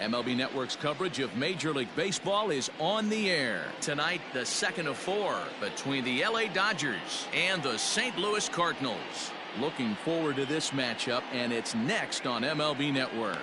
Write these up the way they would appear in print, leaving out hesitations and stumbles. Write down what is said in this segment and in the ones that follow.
MLB Network's coverage of Major League Baseball is on the air. Tonight, the second of 4 between the LA Dodgers and the St. Louis Cardinals. Looking forward to this matchup, and it's next on MLB Network.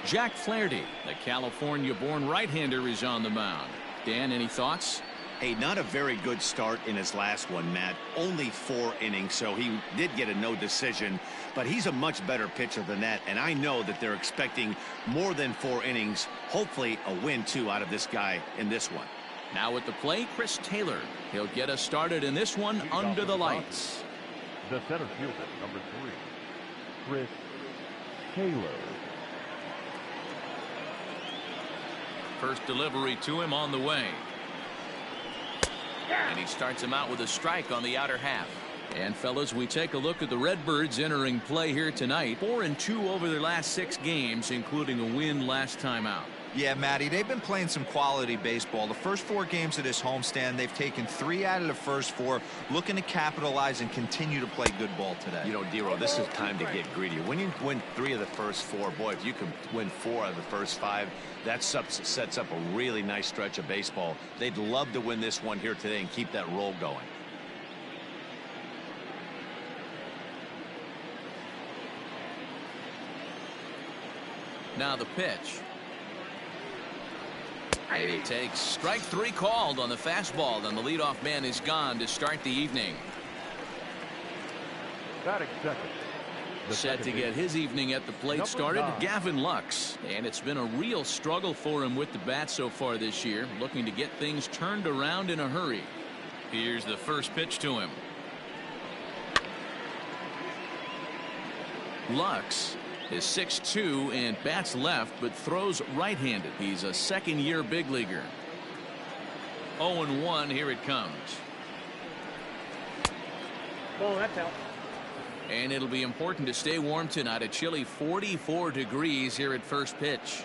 Jack Flaherty, the California-born right-hander, is on the mound. Dan, any thoughts? Hey, not a very good start in his last one, Matt. Only 4 innings, so he did get a no decision. But he's a much better pitcher than that, and I know that they're expecting more than 4 innings. Hopefully a win, too, out of this guy in this one. Now at the plate, Chris Taylor. He'll get us started in this one under the lights. The center fielder, number 3, Chris Taylor. First delivery to him on the way. And he starts him out with a strike on the outer half. And fellas, we take a look at the Redbirds entering play here tonight. 4-2 over their last 6 games, including a win last time out. Yeah, Matty, they've been playing some quality baseball. The first 4 games of this homestand, they've taken 3 out of the first 4, looking to capitalize and continue to play good ball today. You know, Dero, this is time to get greedy. When you win 3 of the first 4, boy, if you can win 4 out of the first 5, that sets up a really nice stretch of baseball. They'd love to win this one here today and keep that roll going. Now the pitch. And he takes strike 3 called on the fastball, and the leadoff man is gone to start the evening. Batting second. Set to get his evening at the plate started, Gavin Lux. And it's been a real struggle for him with the bat so far this year, looking to get things turned around in a hurry. Here's the first pitch to him. Lux is 6'2" and bats left, but throws right-handed. He's a second-year big leaguer. 0-1, here it comes. Oh, that's out. And it'll be important to stay warm tonight. A chilly 44 degrees here at first pitch.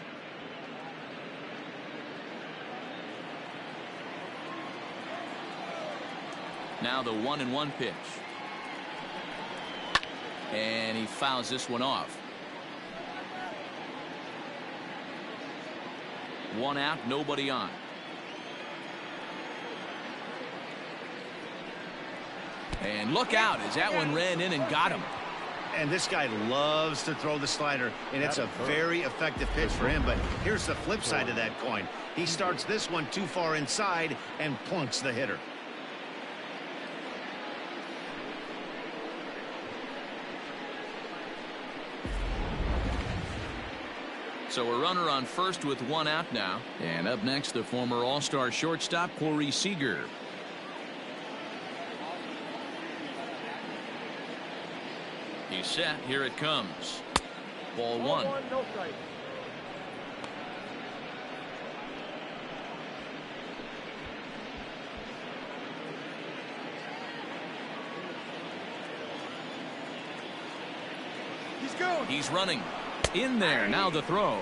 Now the 1-1 pitch. And he fouls this one off. 1 out, nobody on. And look out as that one ran in and got him. And this guy loves to throw the slider, and it's a very effective pitch for him. But here's the flip side of that coin. He starts this one too far inside and plunks the hitter. So a runner on first with 1 out now. And up next, the former All-Star shortstop, Corey Seager. He's set. Here it comes. Ball 1. No strike. He's going. He's running. In there. Now the throw.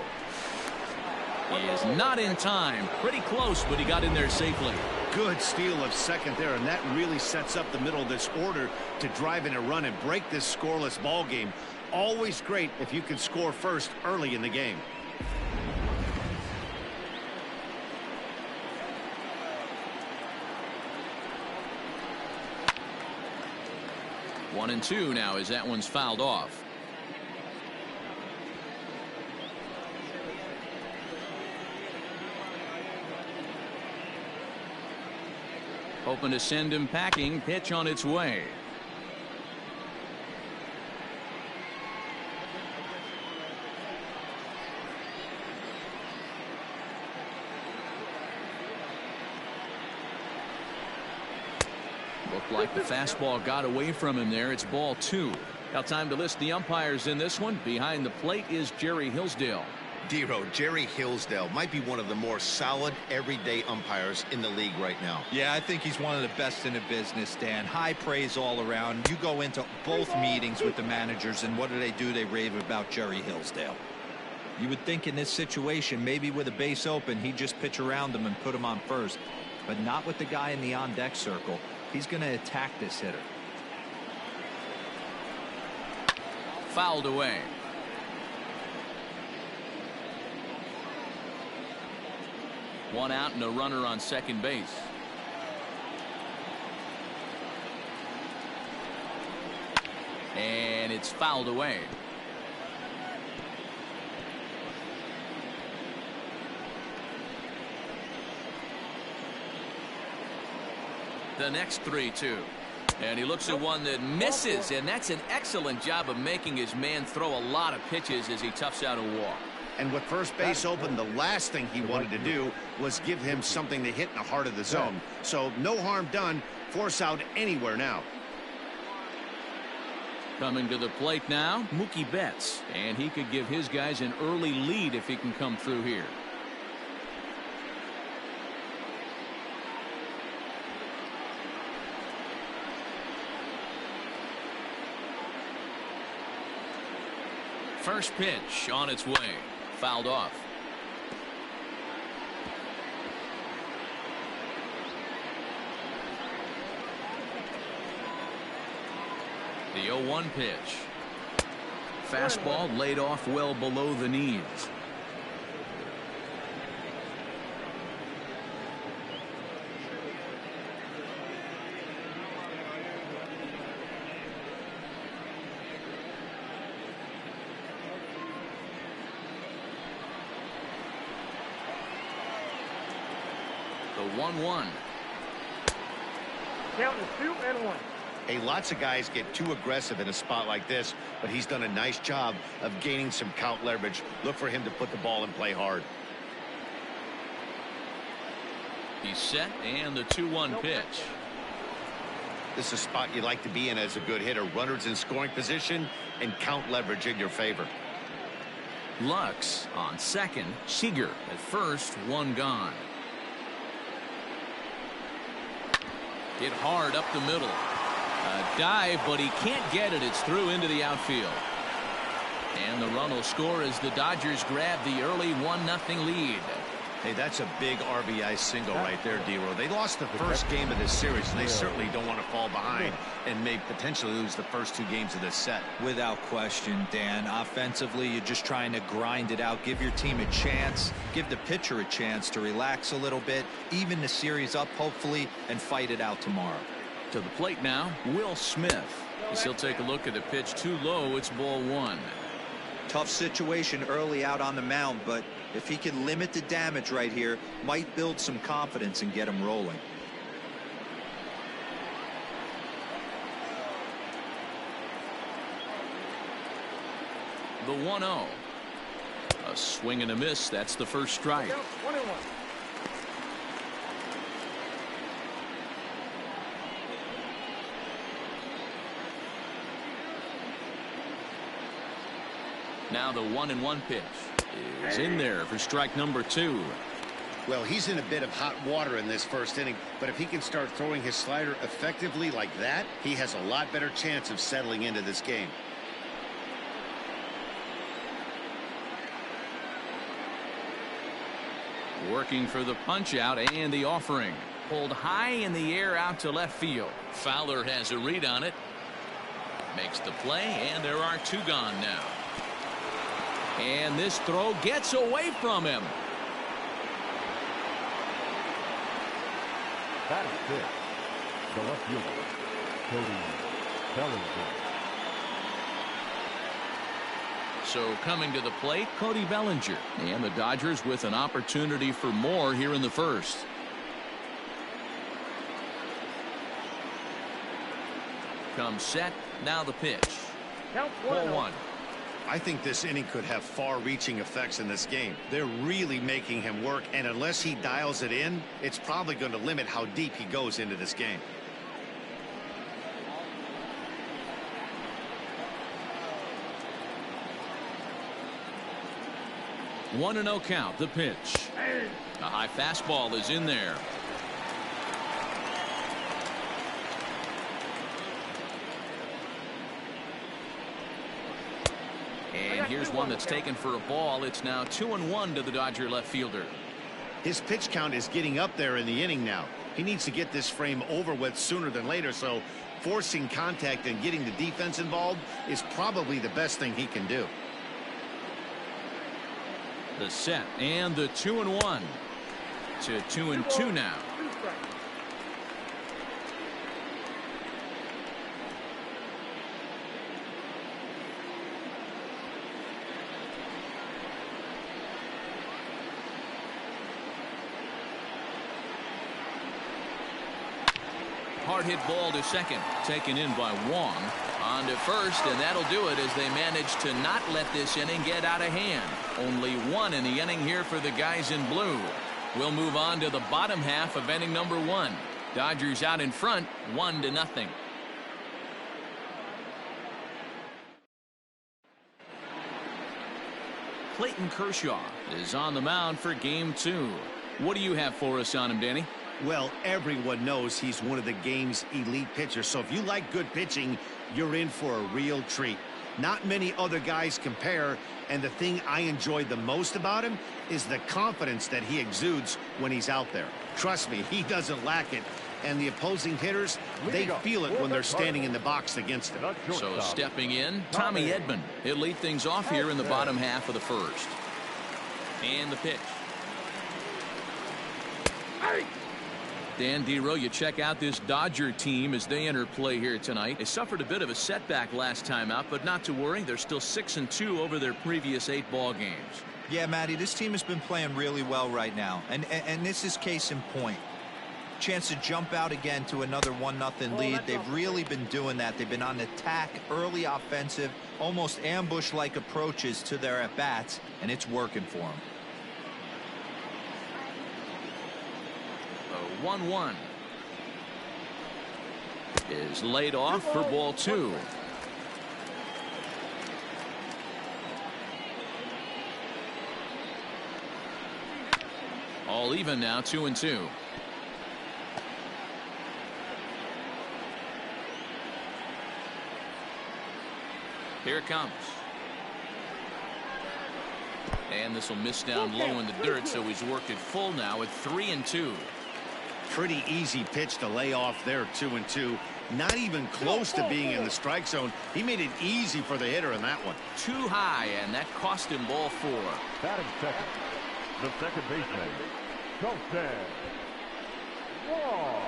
He is not in time. Pretty close, but he got in there safely. Good steal of second there, and that really sets up the middle of this order to drive in a run and break this scoreless ball game. Always great if you can score first early in the game. One and 2 now as that one's fouled off. Hoping to send him packing. Pitch on its way. Looked like the fastball got away from him there. It's ball 2. Now time to list the umpires in this one. Behind the plate is Jerry Hillsdale. Dero, Jerry Hillsdale might be one of the more solid everyday umpires in the league right now. Yeah, I think he's one of the best in the business, Dan. High praise all around. You go into both meetings with the managers, and what do? They rave about Jerry Hillsdale. You would think in this situation, maybe with a base open, he'd just pitch around him and put him on first. but not with the guy in the on-deck circle. He's going to attack this hitter. Fouled away. One out and a runner on second base. And it's fouled away. The next 3-2. And he looks at one that misses, and that's an excellent job of making his man throw a lot of pitches as he toughs out a walk. And with first base open, the last thing he wanted to do was give him something to hit in the heart of the zone. So no harm done. Force out anywhere now. Coming to the plate now, Mookie Betts. And he could give his guys an early lead if he can come through here. First pitch on its way. Fouled off. The 0-1 pitch. Fastball laid off well below the knees. The 1-1. Count is 2-1. Hey, lots of guys get too aggressive in a spot like this, but he's done a nice job of gaining some count leverage. Look for him to put the ball in play hard. He's set, and the 2-1 pitch. This is a spot you like to be in as a good hitter. Runners in scoring position and count leverage in your favor. Lux on second. Seager at first. One gone. Hit hard up the middle. A dive, but he can't get it. It's through into the outfield. And the run will score as the Dodgers grab the early 1-0 lead. Hey, that's a big RBI single right there, D-Row. They lost the first game of this series, and they certainly don't want to fall behind and may potentially lose the first 2 games of this set. Without question, Dan. Offensively, you're just trying to grind it out. Give your team a chance. Give the pitcher a chance to relax a little bit. Even the series up, hopefully, and fight it out tomorrow. To the plate now, Will Smith. As he'll take a look at the pitch too low. It's ball 1. Tough situation early out on the mound, but if he can limit the damage right here, might build some confidence and get him rolling. The 1-0. A swing and a miss. That's the first strike. 1-1. Now the 1-1 pitch is in there for strike number 2. Well, he's in a bit of hot water in this first inning, but if he can start throwing his slider effectively like that, he has a lot better chance of settling into this game. Working for the punch out and the offering. Pulled high in the air out to left field. Fowler has a read on it. Makes the play, and there are 2 gone now. And this throw gets away from him. That is good. The left fielder, Cody Bellinger. So coming to the plate, Cody Bellinger. And the Dodgers with an opportunity for more here in the first. Comes set. Now the pitch. Count Ball 1. I think this inning could have far-reaching effects in this game. They're really making him work, and unless he dials it in, it's probably going to limit how deep he goes into this game. One and 0 count. The pitch. A high fastball is in there. And here's one that's taken for a ball. It's now 2-1 to the Dodger left fielder. His pitch count is getting up there in the inning now. He needs to get this frame over with sooner than later, so forcing contact and getting the defense involved is probably the best thing he can do. The set and the 2-1 to 2-2 now. Hard hit ball to second, taken in by Wong. On to first, and that'll do it as they manage to not let this inning get out of hand. Only one in the inning here for the guys in blue. We'll move on to the bottom half of inning number 1. Dodgers out in front, 1-0. Clayton Kershaw is on the mound for game 2. What do you have for us on him, Danny? Well, everyone knows he's one of the game's elite pitchers, so if you like good pitching, you're in for a real treat. Not many other guys compare, and the thing I enjoy the most about him is the confidence that he exudes when he's out there. Trust me, he doesn't lack it, and the opposing hitters, they feel it when they're standing in the box against him. So stepping in, Tommy Edman. He'll lead things off here in the bottom half of the first. And the pitch. Dan Dero, you check out this Dodger team as they enter play here tonight. They suffered a bit of a setback last time out, but not to worry. They're still 6-2 over their previous 8 ball games. Yeah, Matty, this team has been playing really well right now, and this is case in point. Chance to jump out again to another 1-0 lead. They've really been doing that. They've been on attack, early offensive, almost ambush-like approaches to their at-bats, and it's working for them. 1-1 is laid off for ball 2. All even now, 2-2. Here it comes. And this will miss down low in the dirt, so he's worked it full now at 3-2. Pretty easy pitch to lay off there, 2-2. Not even close to being in the strike zone. He made it easy for the hitter in that one. Too high, and that cost him ball 4. Batting second, the second baseman, Colton Wong.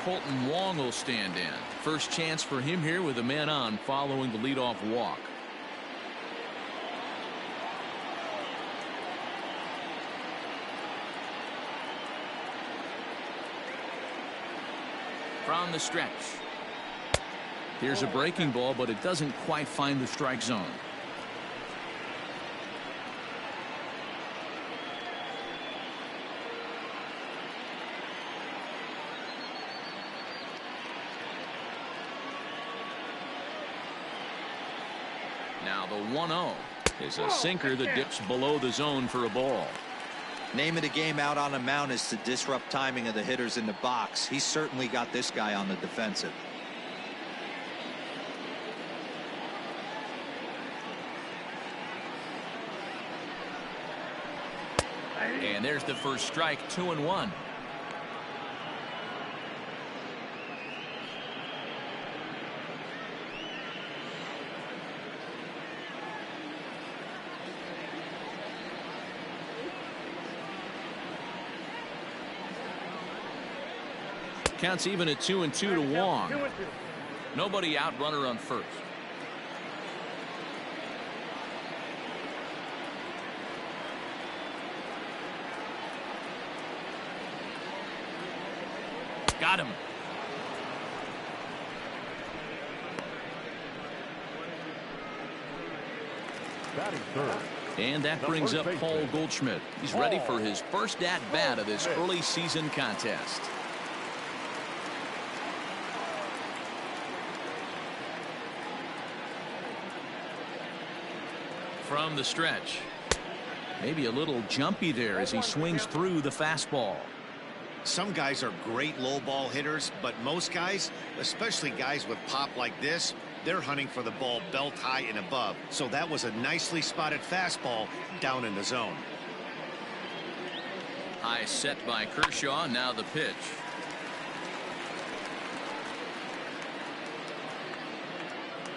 Colton Wong will stand in. First chance for him here with a man on following the leadoff walk. From the stretch. Here's a breaking ball, but it doesn't quite find the strike zone. Now the 1-0 is a sinker that dips below the zone for a ball. Name of the game out on a mound is to disrupt timing of the hitters in the box. He's certainly got this guy on the defensive. And there's the first strike, 2-1. Counts even at 2-2 to Wong. Nobody out, runner on first. Got him. Batting third. And that brings up Paul Goldschmidt. He's ready for his first at-bat of this early season contest. From the stretch. Maybe a little jumpy there as he swings through the fastball. Some guys are great low ball hitters, but most guys, especially guys with pop like this, they're hunting for the ball belt high and above. So that was a nicely spotted fastball down in the zone. High set by Kershaw. Now the pitch.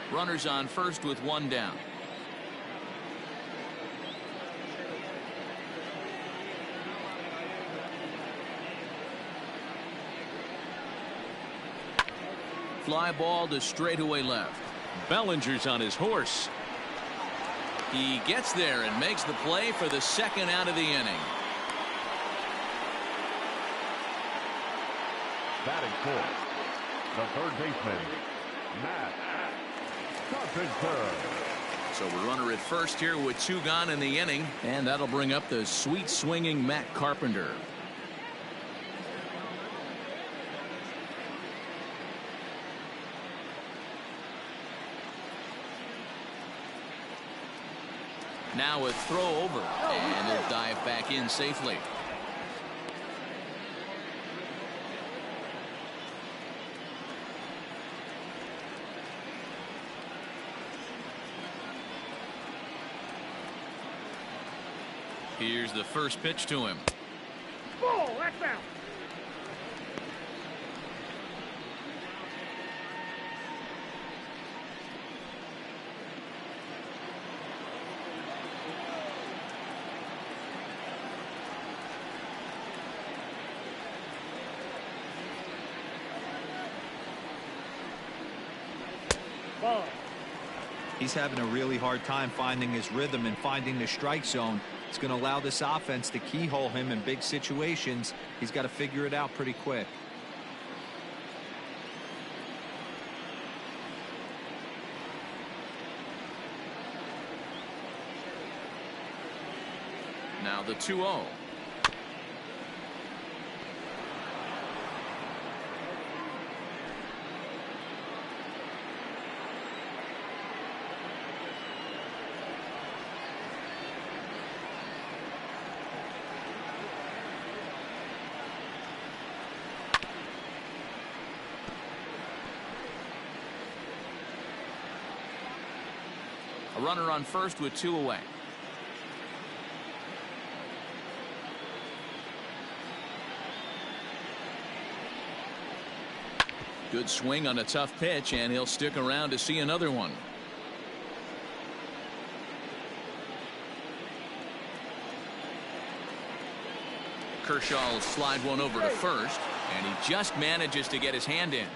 Runners on first with one down. Fly ball to straightaway left. Bellinger's on his horse. He gets there and makes the play for the second out of the inning. Batting fourth, the third baseman, Matt Carpenter. So a runner at first here with two gone in the inning, and that'll bring up the sweet swinging Matt Carpenter. Now a throw over, and he'll dive back in safely. Here's the first pitch to him. Ball, that's out. Ball. He's having a really hard time finding his rhythm and finding the strike zone. It's going to allow this offense to keyhole him in big situations. He's got to figure it out pretty quick. Now the 2-0. A runner on first with two away. Good swing on a tough pitch, and he'll stick around to see another one. Kershaw will slide one over to first, and he just manages to get his hand in.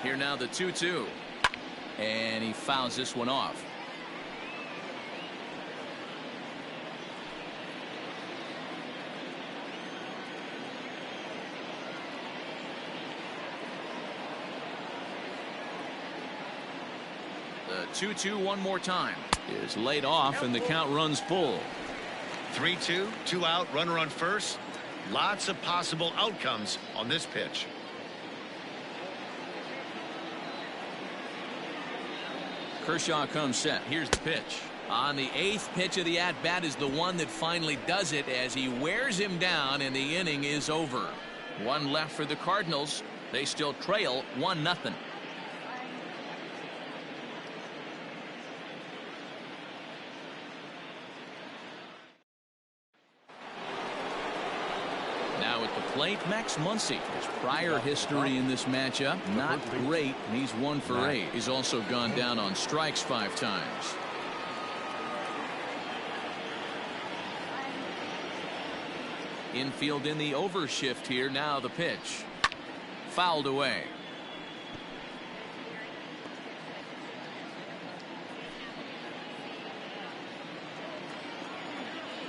Here now the 2-2, and he fouls this one off. The 2-2 one more time is laid off, and the count runs full. 3-2, 2 out, runner on first. Lots of possible outcomes on this pitch. Kershaw comes set. Here's the pitch. On the 8th pitch of the at-bat is the one that finally does it as he wears him down, and the inning is over. One left for the Cardinals. They still trail 1-0. Now at the plate, Max Muncy. His prior history in this matchup, not great. He's 1 for 8. He's also gone down on strikes 5 times. Infield in the overshift here. Now the pitch. Fouled away.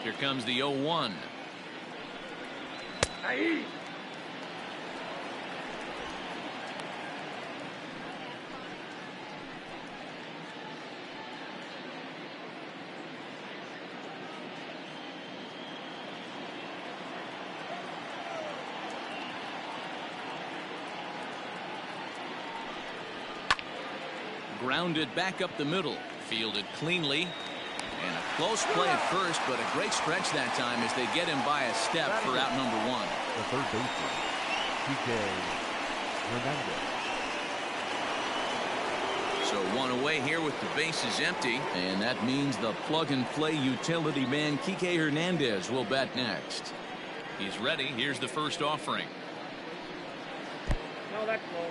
Here comes the 0-1. Aye. Grounded back up the middle. Fielded cleanly. And a close play at first, but a great stretch that time as they get him by a step for out number one. The third baseman, TK Hernandez. So one away here with the bases empty, and that means the plug-and-play utility man Kike Hernandez will bat next. He's ready. Here's the first offering. No, that's low.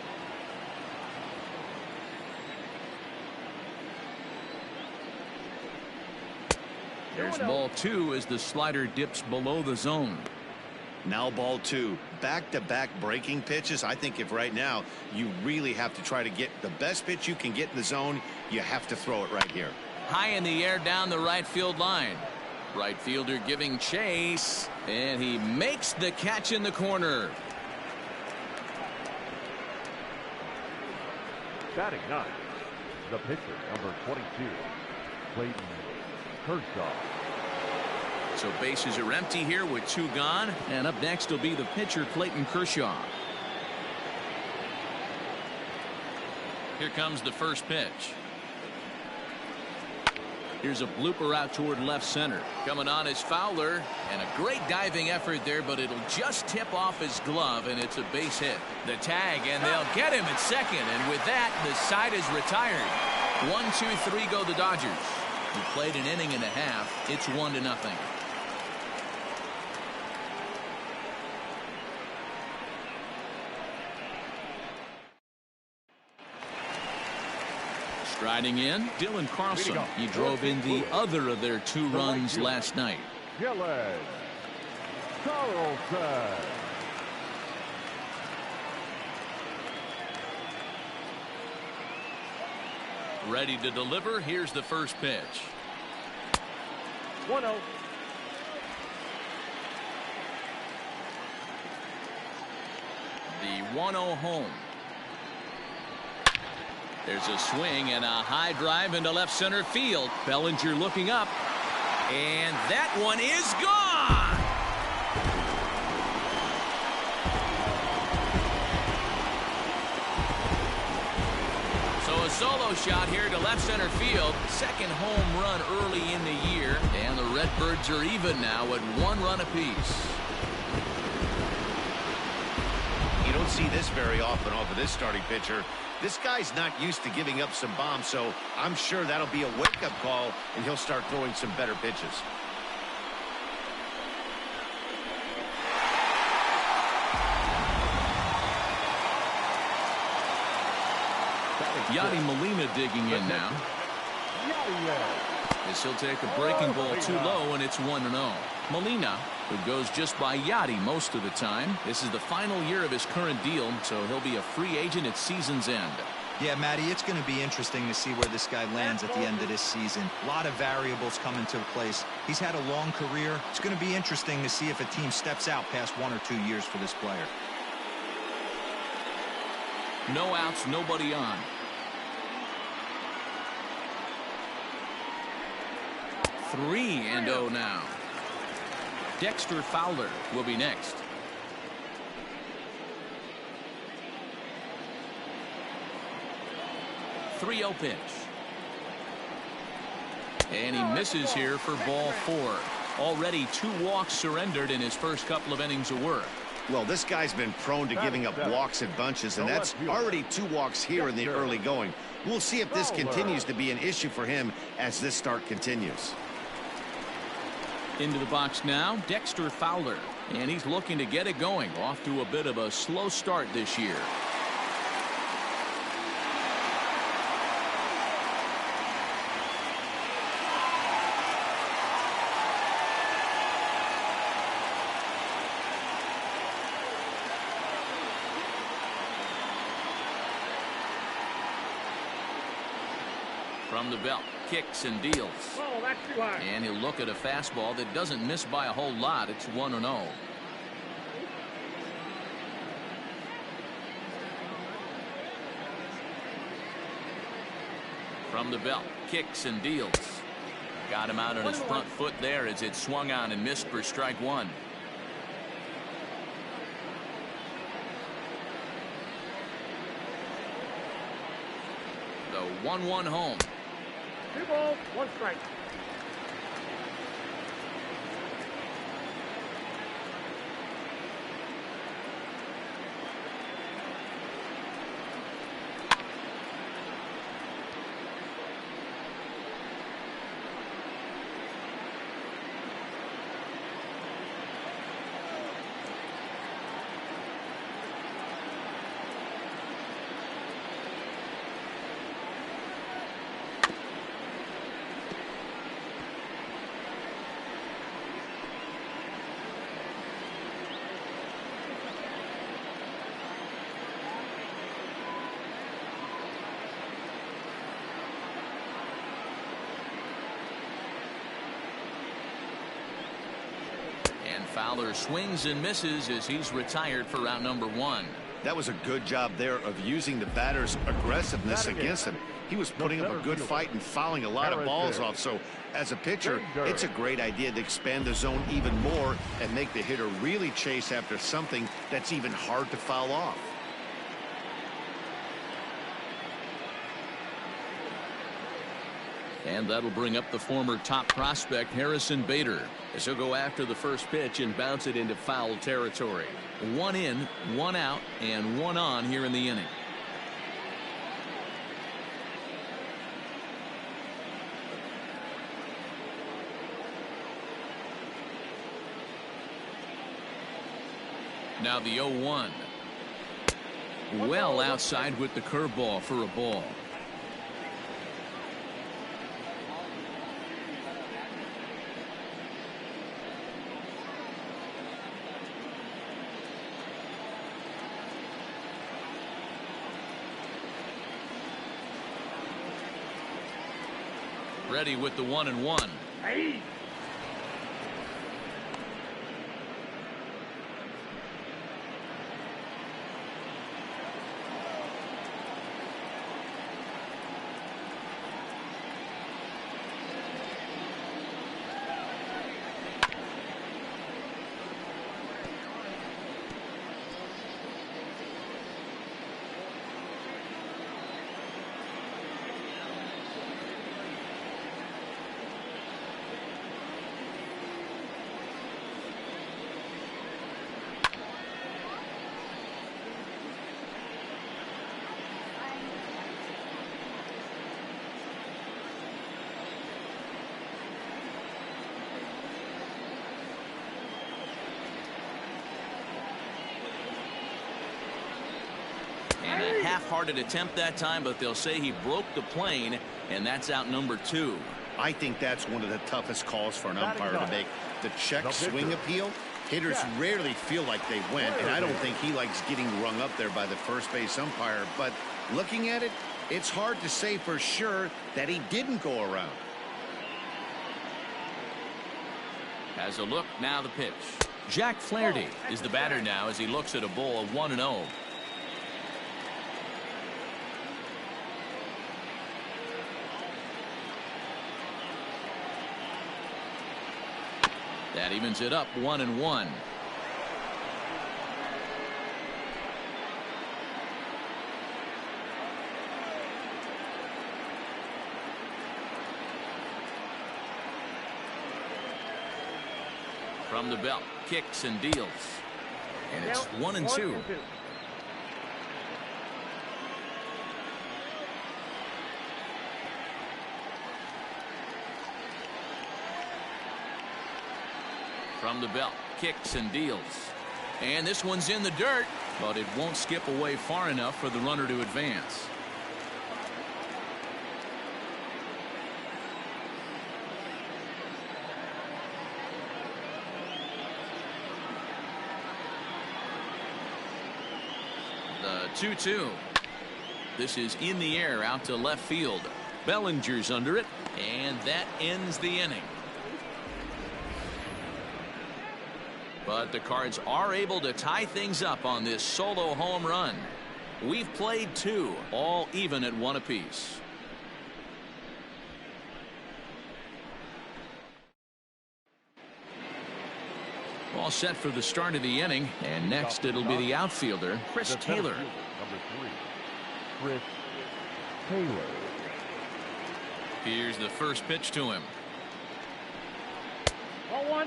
There's ball two as the slider dips below the zone. Now ball two. Back-to-back breaking pitches. I think if right now you really have to try to get the best pitch you can get in the zone, you have to throw it right here. High in the air down the right field line. Right fielder giving chase, and he makes the catch in the corner. Batting ninth, the pitcher, number 22, Clayton Kershaw. So bases are empty here with two gone, and up next will be the pitcher Clayton Kershaw. Here comes the first pitch. Here's a blooper out toward left center. Coming on is Fowler, and a great diving effort there, but it'll just tip off his glove, and it's a base hit. The tag, and they'll get him at second, and with that, the side is retired. 1-2-3 go the Dodgers. Who played an inning and a half. It's 1-0. Striding in, Dylan Carlson. He drove in the other of their two runs last night. Dylan Carlson. Ready to deliver. Here's the first pitch. 1-0. The 1-0 home. There's a swing and a high drive into left center field. Bellinger looking up, and that one is gone. So a solo shot here to left center field. Second home run early in the year, and the Redbirds are even now at 1 run apiece. You don't see this very often off of this starting pitcher. This guy's not used to giving up some bombs, so I'm sure that'll be a wake-up call, and he'll start throwing some better pitches. Yadi Molina digging in now. As he'll take a breaking ball too low, and it's 1-0. Molina, who goes just by Yadi most of the time. This is the final year of his current deal, so he'll be a free agent at season's end. Yeah, Matty, it's going to be interesting to see where this guy lands at the end of this season. A lot of variables come into place. He's had a long career. It's going to be interesting to see if a team steps out past 1 or 2 years for this player. No outs, nobody on. Three and 0 now. Dexter Fowler will be next. .30 pitch. And he misses here for ball 4. Already 2 walks surrendered in his first couple of innings of work. Well, this guy's been prone to giving up walks in bunches, and that's already 2 walks here in the early going. We'll see if this continues to be an issue for him as this start continues. Into the box now, Dexter Fowler, and he's looking to get it going. Off to a bit of a slow start this year. From the belt, kicks and deals. Oh, that's too high. And he'll look at a fastball that doesn't miss by a whole lot. It's 1-0. From the belt, kicks and deals. Got him out on his front foot there as it swung on and missed for strike 1. The 1-1 home. 2 balls, 1 strike. Fowler swings and misses as he's retired for round number 1. That was a good job there of using the batter's aggressiveness against him. He was putting up a good fight and fouling a lot of balls off. So as a pitcher, it's a great idea to expand the zone even more and make the hitter really chase after something that's even hard to foul off. And that'll bring up the former top prospect Harrison Bader, as he'll go after the first pitch and bounce it into foul territory. 1 in, 1 out, and 1 on here in the inning. Now the 0-1. Well outside with the curveball for a ball. Ready with the 1-1. Hey. And a half-hearted attempt that time, but they'll say he broke the plane, and that's out number 2. I think that's one of the toughest calls for an umpire to make. The check swing appeal. Hitters rarely feel like they went, and I don't think he likes getting rung up there by the first base umpire. But looking at it, it's hard to say for sure that he didn't go around. Has a look, now the pitch. Jack Flaherty is the batter now as he looks at a ball of 1-0. That evens it up 1-1. From the belt, kicks and deals. And it's 1-2. From the belt, kicks and deals. And this one's in the dirt, but it won't skip away far enough for the runner to advance. The 2-2. This is in the air out to left field. Bellinger's under it, and that ends the inning. But the Cards are able to tie things up on this solo home run. We've played 2, all even at 1 apiece. All set for the start of the inning, and next it'll be the outfielder, Chris Taylor. Number 3, Chris Taylor. Here's the first pitch to him. 0-1.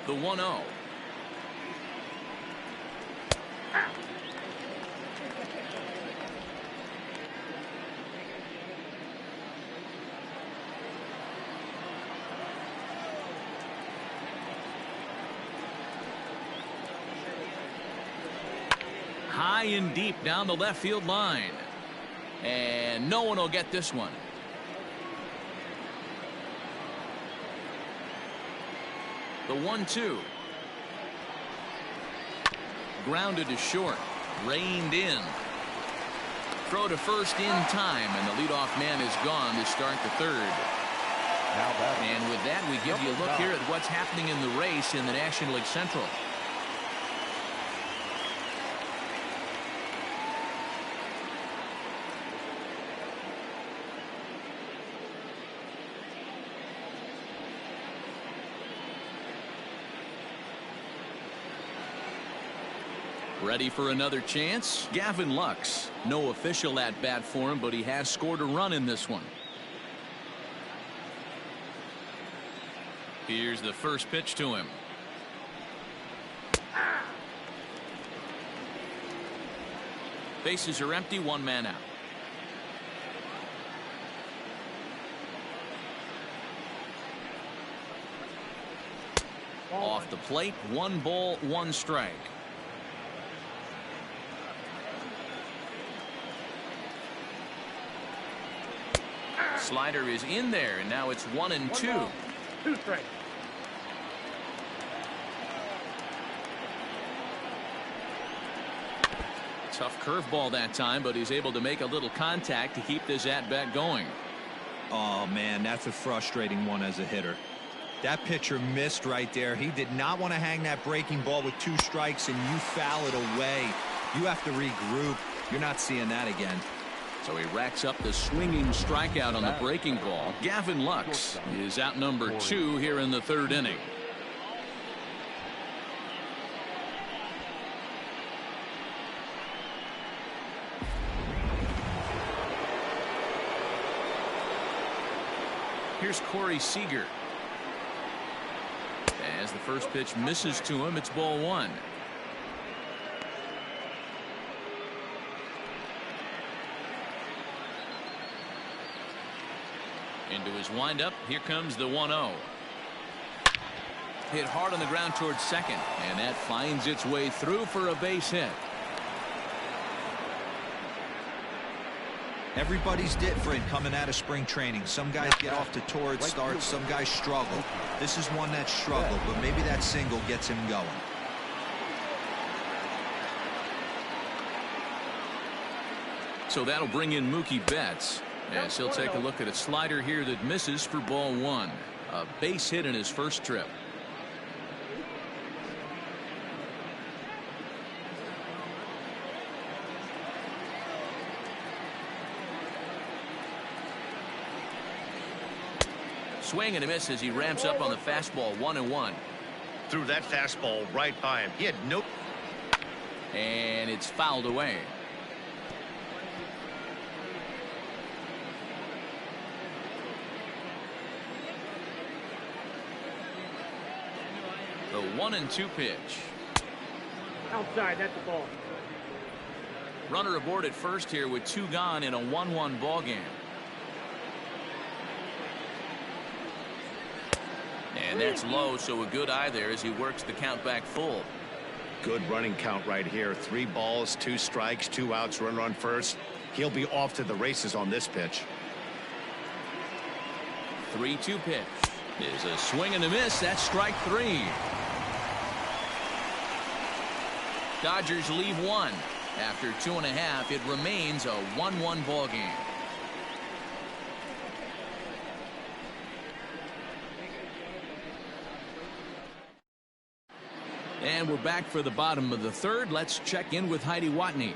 The 1-0. High and deep down the left field line. And no one will get this one. The 1-2. Grounded to short. Reined in. Throw to first in time, and the leadoff man is gone to start the third. And with that, we give you a look here at what's happening in the race in the National League Central. Ready for another chance? Gavin Lux. No official at bat for him, but he has scored a run in this one. Here's the first pitch to him. Bases are empty, one man out. Off the plate, 1 ball, 1 strike. Slider is in there, and now it's 1-2. 2 strikes. Tough curveball that time, but he's able to make a little contact to keep this at-bat going. Oh, man, that's a frustrating one as a hitter. That pitcher missed right there. He did not want to hang that breaking ball with 2 strikes, and you foul it away. You have to regroup. You're not seeing that again. So he racks up the swinging strikeout on the breaking ball. Gavin Lux is out number 2 here in the 3rd inning. Here's Corey Seager. As the first pitch misses to him, it's ball 1. Into his windup. Here comes the 1-0. Hit hard on the ground towards second, and that finds its way through for a base hit. Everybody's different coming out of spring training. Some guys get off to torrid starts. Some guys struggle. This is one that struggled, but maybe that single gets him going. So that'll bring in Mookie Betts. As he'll take a look at a slider here that misses for ball 1. A base hit in his first trip. Swing and a miss as he ramps up on the fastball. 1-1. Threw that fastball right by him. He had no. And it's fouled away. The 1-2 pitch. Outside, that's the ball. Runner aboard at first here with 2 gone in a 1-1 ball game. And that's low, so a good eye there as he works the count back full. Good running count right here. 3 balls, 2 strikes, 2 outs, runner on first. He'll be off to the races on this pitch. 3-2 pitch is a swing and a miss. That's strike 3. Dodgers leave 1. After 2.5, it remains a 1-1 ball game. And we're back for the bottom of the 3rd. Let's check in with Heidi Watney.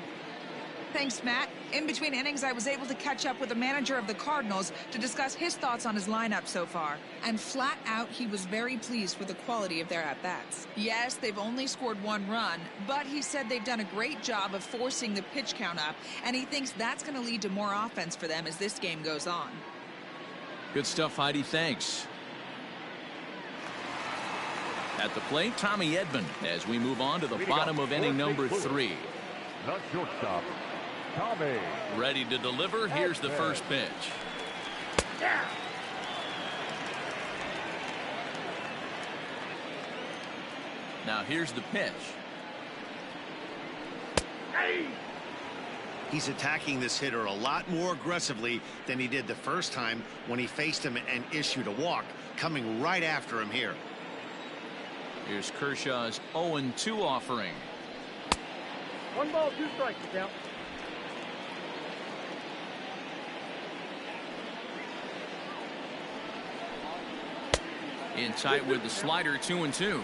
Thanks, Matt. In between innings, I was able to catch up with the manager of the Cardinals to discuss his thoughts on his lineup so far. And flat out, he was very pleased with the quality of their at-bats. Yes, they've only scored 1 run, but he said they've done a great job of forcing the pitch count up, and he thinks that's going to lead to more offense for them as this game goes on. Good stuff, Heidi. Thanks. At the plate, Tommy Edman, as we move on to the bottom of inning number 3. The shortstop, Tommy. Ready to deliver. Here's the first pitch. Yeah. Now here's the pitch. Hey. He's attacking this hitter a lot more aggressively than he did the first time when he faced him and issued a walk. Coming right after him here. Here's Kershaw's 0-2 offering. 1 ball, 2 strikes, count. In tight with the slider, 2-2.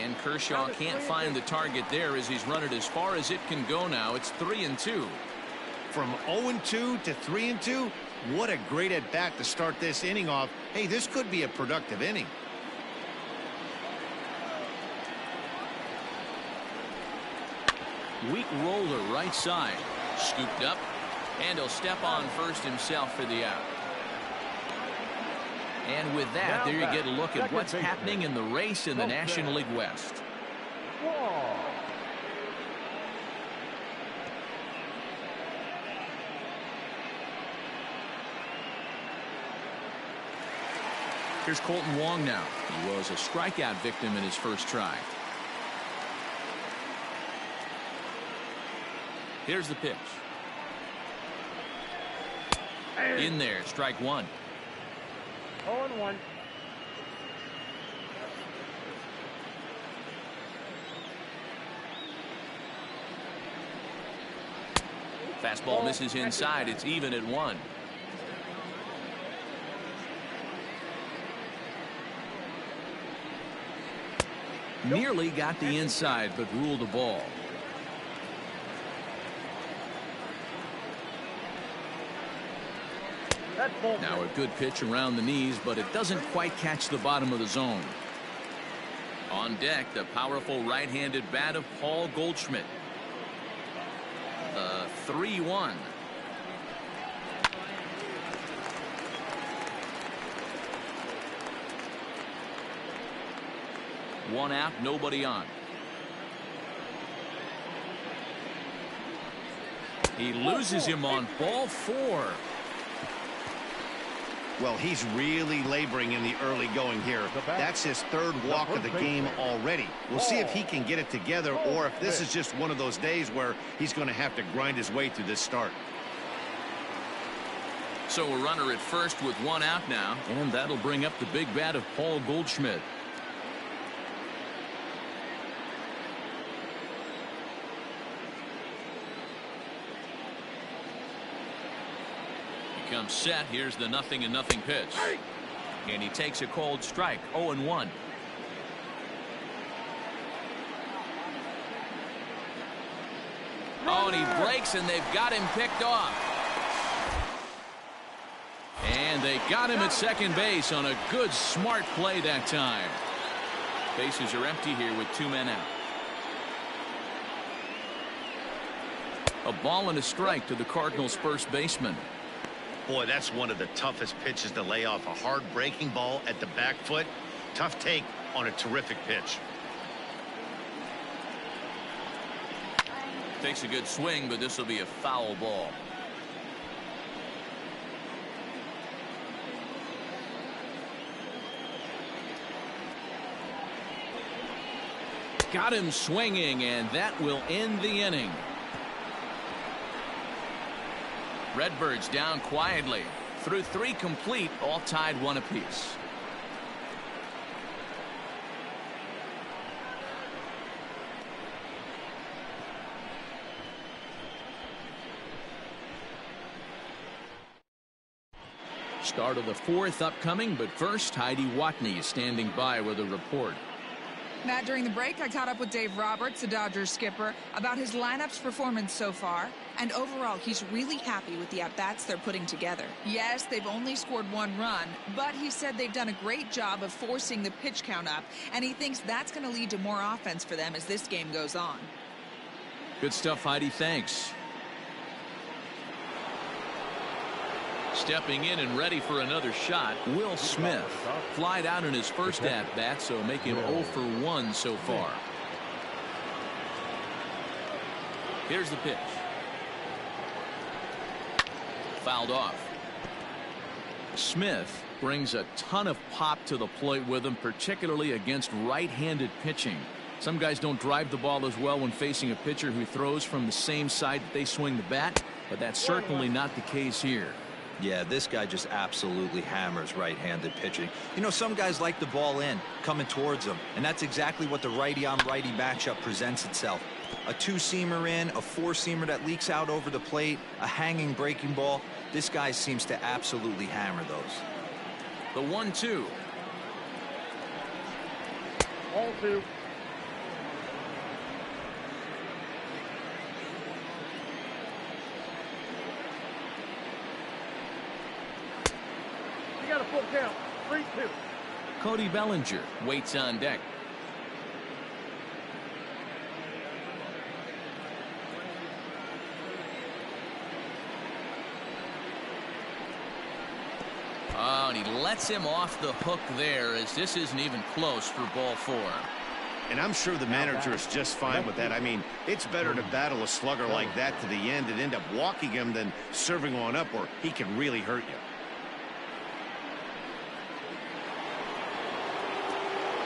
And Kershaw can't find the target there as he's run it as far as it can go now. It's 3-2. From 0-2 to 3-2, what a great at bat to start this inning off. Hey, this could be a productive inning. Weak roller right side. Scooped up. And he'll step on first himself for the out. And with that, there you get a look at what's happening in the race in the National League West. Here's Colton Wong now. He was a strikeout victim in his first try. Here's the pitch. In there, strike one. 0-1. Fastball misses inside. It's even at 1. Nearly got the inside, but ruled a ball. Now a good pitch around the knees, but it doesn't quite catch the bottom of the zone. On deck, the powerful right-handed bat of Paul Goldschmidt. 3-1. One out, nobody on. He loses him on ball 4. Well, he's really laboring in the early going here. That's his third walk of the game already. We'll see if he can get it together or if this is just one of those days where he's going to have to grind his way through this start. So a runner at first with one out now, and that'll bring up the big bat of Paul Goldschmidt. Comes set. Here's the 0-0 pitch. And he takes a cold strike. 0-1. Oh, and he breaks, and they've got him picked off. And they got him at second base on a good, smart play that time. Bases are empty here with 2 men out. A ball and a strike to the Cardinals' first baseman. Boy, that's one of the toughest pitches to lay off. A hard breaking ball at the back foot. Tough take on a terrific pitch. Takes a good swing, but this will be a foul ball. Got him swinging, and that will end the inning. Redbirds down quietly. Through 3 complete, all tied 1 apiece. Start of the 4th upcoming, but first, Heidi Watney is standing by with a report. Matt, during the break, I caught up with Dave Roberts, the Dodgers skipper, about his lineup's performance so far. And overall, he's really happy with the at-bats they're putting together. Yes, they've only scored 1 run, but he said they've done a great job of forcing the pitch count up, and he thinks that's going to lead to more offense for them as this game goes on. Good stuff, Heidi. Thanks. Stepping in and ready for another shot, Will Smith. Flied out in his first at-bat, so make him 0 for 1 so far. Here's the pitch. Fouled off. Smith brings a ton of pop to the plate with him, particularly against right-handed pitching. Some guys don't drive the ball as well when facing a pitcher who throws from the same side that they swing the bat, but that's certainly not the case here. Yeah, this guy just absolutely hammers right-handed pitching. You know, some guys like the ball in, coming towards them, and that's exactly what the righty-on-righty matchup presents itself. A two-seamer in, a four-seamer that leaks out over the plate, a hanging breaking ball. This guy seems to absolutely hammer those. The 1-2. 0-2. You got a full count. 3-2. Cody Bellinger waits on deck. Oh, and he lets him off the hook there, as this isn't even close for ball 4. And I'm sure the manager is just fine with that. I mean, it's better to battle a slugger like that to the end and end up walking him than serving on up where he can really hurt you.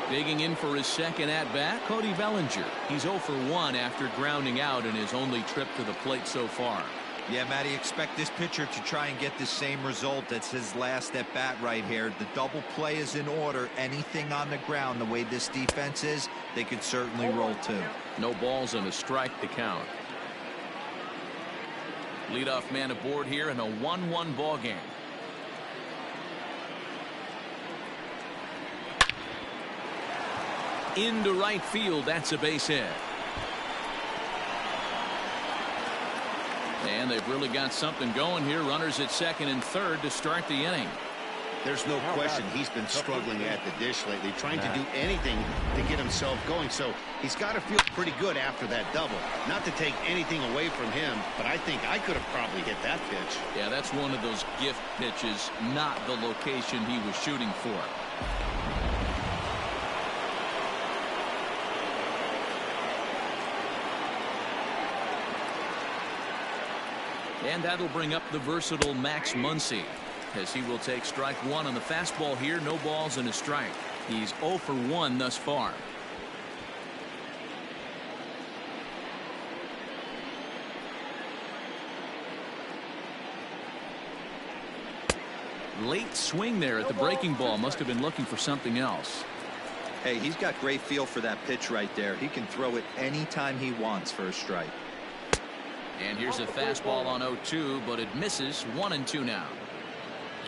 Digging in for his second at-bat, Cody Bellinger. He's 0 for 1 after grounding out in his only trip to the plate so far. Yeah, Matty, expect this pitcher to try and get the same result as his last at-bat right here. The double play is in order. Anything on the ground, the way this defense is, they could certainly roll too. No balls and a strike to count. Leadoff man aboard here in a 1-1 ball game. Into right field, that's a base hit. And they've really got something going here. Runners at second and third to start the inning. There's no question he's been struggling at the dish lately, trying to do anything to get himself going. So he's got to feel pretty good after that double. Not to take anything away from him, but I think I could have probably hit that pitch. Yeah, that's one of those gift pitches, not the location he was shooting for. And that'll bring up the versatile Max Muncy, as he will take strike 1 on the fastball here. No balls and a strike. He's 0 for 1 thus far. Late swing there at the breaking ball. Must have been looking for something else. Hey, he's got great feel for that pitch right there. He can throw it anytime he wants for a strike. And here's a fastball on 0-2, but it misses. 1-2 now.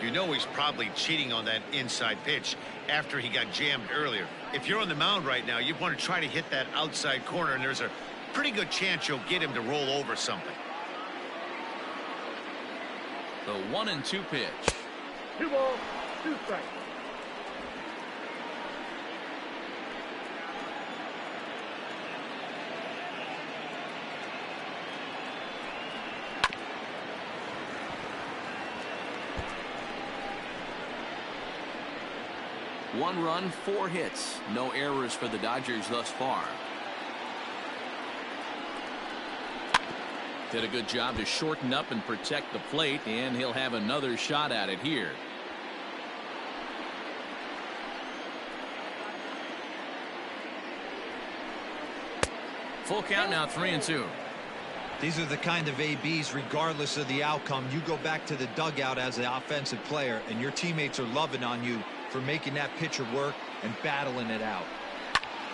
You know he's probably cheating on that inside pitch after he got jammed earlier. If you're on the mound right now, you want to try to hit that outside corner, and there's a pretty good chance you'll get him to roll over something. The 1-2 pitch. 2 balls, 2 strikes. One run, 4 hits. No errors for the Dodgers thus far. Did a good job to shorten up and protect the plate, and he'll have another shot at it here. Full count now, 3-2. These are the kind of ABs, regardless of the outcome. You go back to the dugout as an offensive player, and your teammates are loving on you for making that pitcher work and battling it out.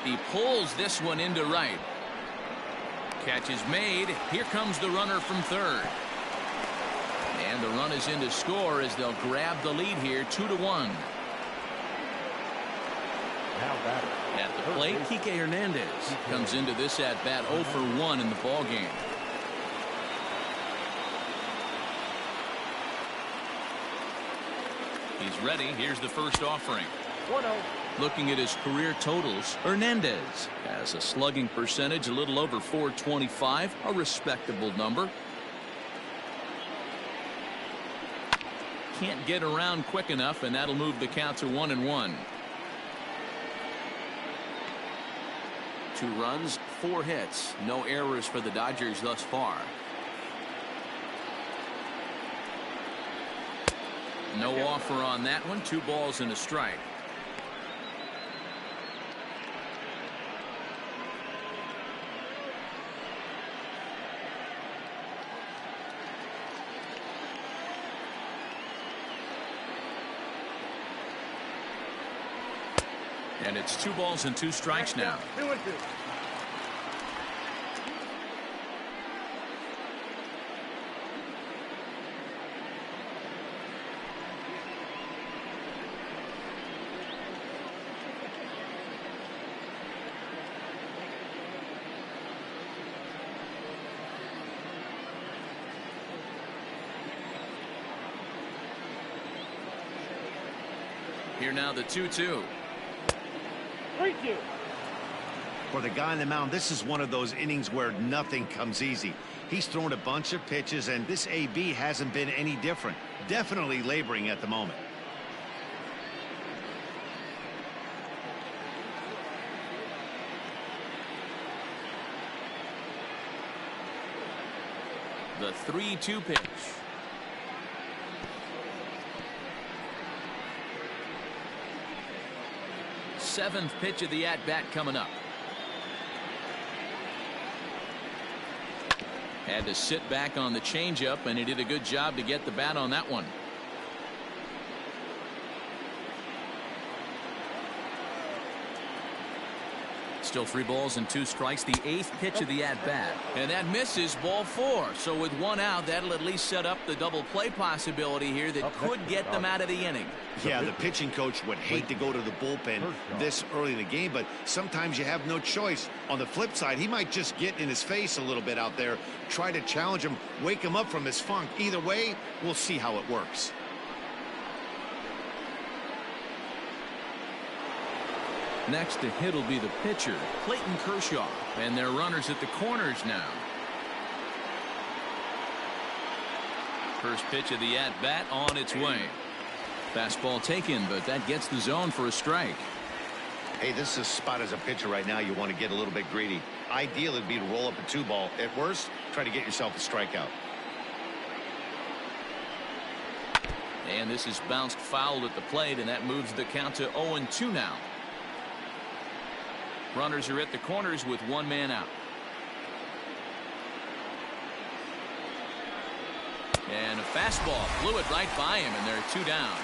He pulls this one into right. Catch is made. Here comes the runner from third. And the run is in to score as they'll grab the lead here, 2-1. Now batter. At the plate, Kike Hernandez comes into this at bat 0 for 1 in the ball game. He's ready. Here's the first offering. 1-0. Looking at his career totals, Hernandez has a slugging percentage a little over .425, a respectable number. Can't get around quick enough, and that'll move the count to 1-1. 2 runs, 4 hits, no errors for the Dodgers thus far. No offer on that one. 2 balls and a strike. And it's 2 balls and 2 strikes now. 2-2. Here now the 2-2. 3-2. For the guy on the mound, this is one of those innings where nothing comes easy. He's thrown a bunch of pitches, and this AB hasn't been any different. Definitely laboring at the moment. The 3-2 pitch. Seventh pitch of the at-bat coming up. Had to sit back on the changeup, and he did a good job to get the bat on that one. Still 3 balls and 2 strikes. The 8th pitch of the at-bat. And that misses, ball 4. So with 1 out, that'll at least set up the double play possibility here that could get them out of the inning. Yeah, the pitching coach would hate to go to the bullpen this early in the game, but sometimes you have no choice. On the flip side, he might just get in his face a little bit out there, try to challenge him, wake him up from his funk. Either way, we'll see how it works. Next to hit will be the pitcher, Clayton Kershaw. And their runners at the corners now. First pitch of the at-bat on its way. Fastball taken, but that gets the zone for a strike. Hey, this is a spot as a pitcher right now you want to get a little bit greedy. Ideal would be to roll up a 2-ball. At worst, try to get yourself a strikeout. And this is bounced foul at the plate, and that moves the count to 0-2 now. Runners are at the corners with 1 man out. And a fastball flew it right by him, and they're 2 down.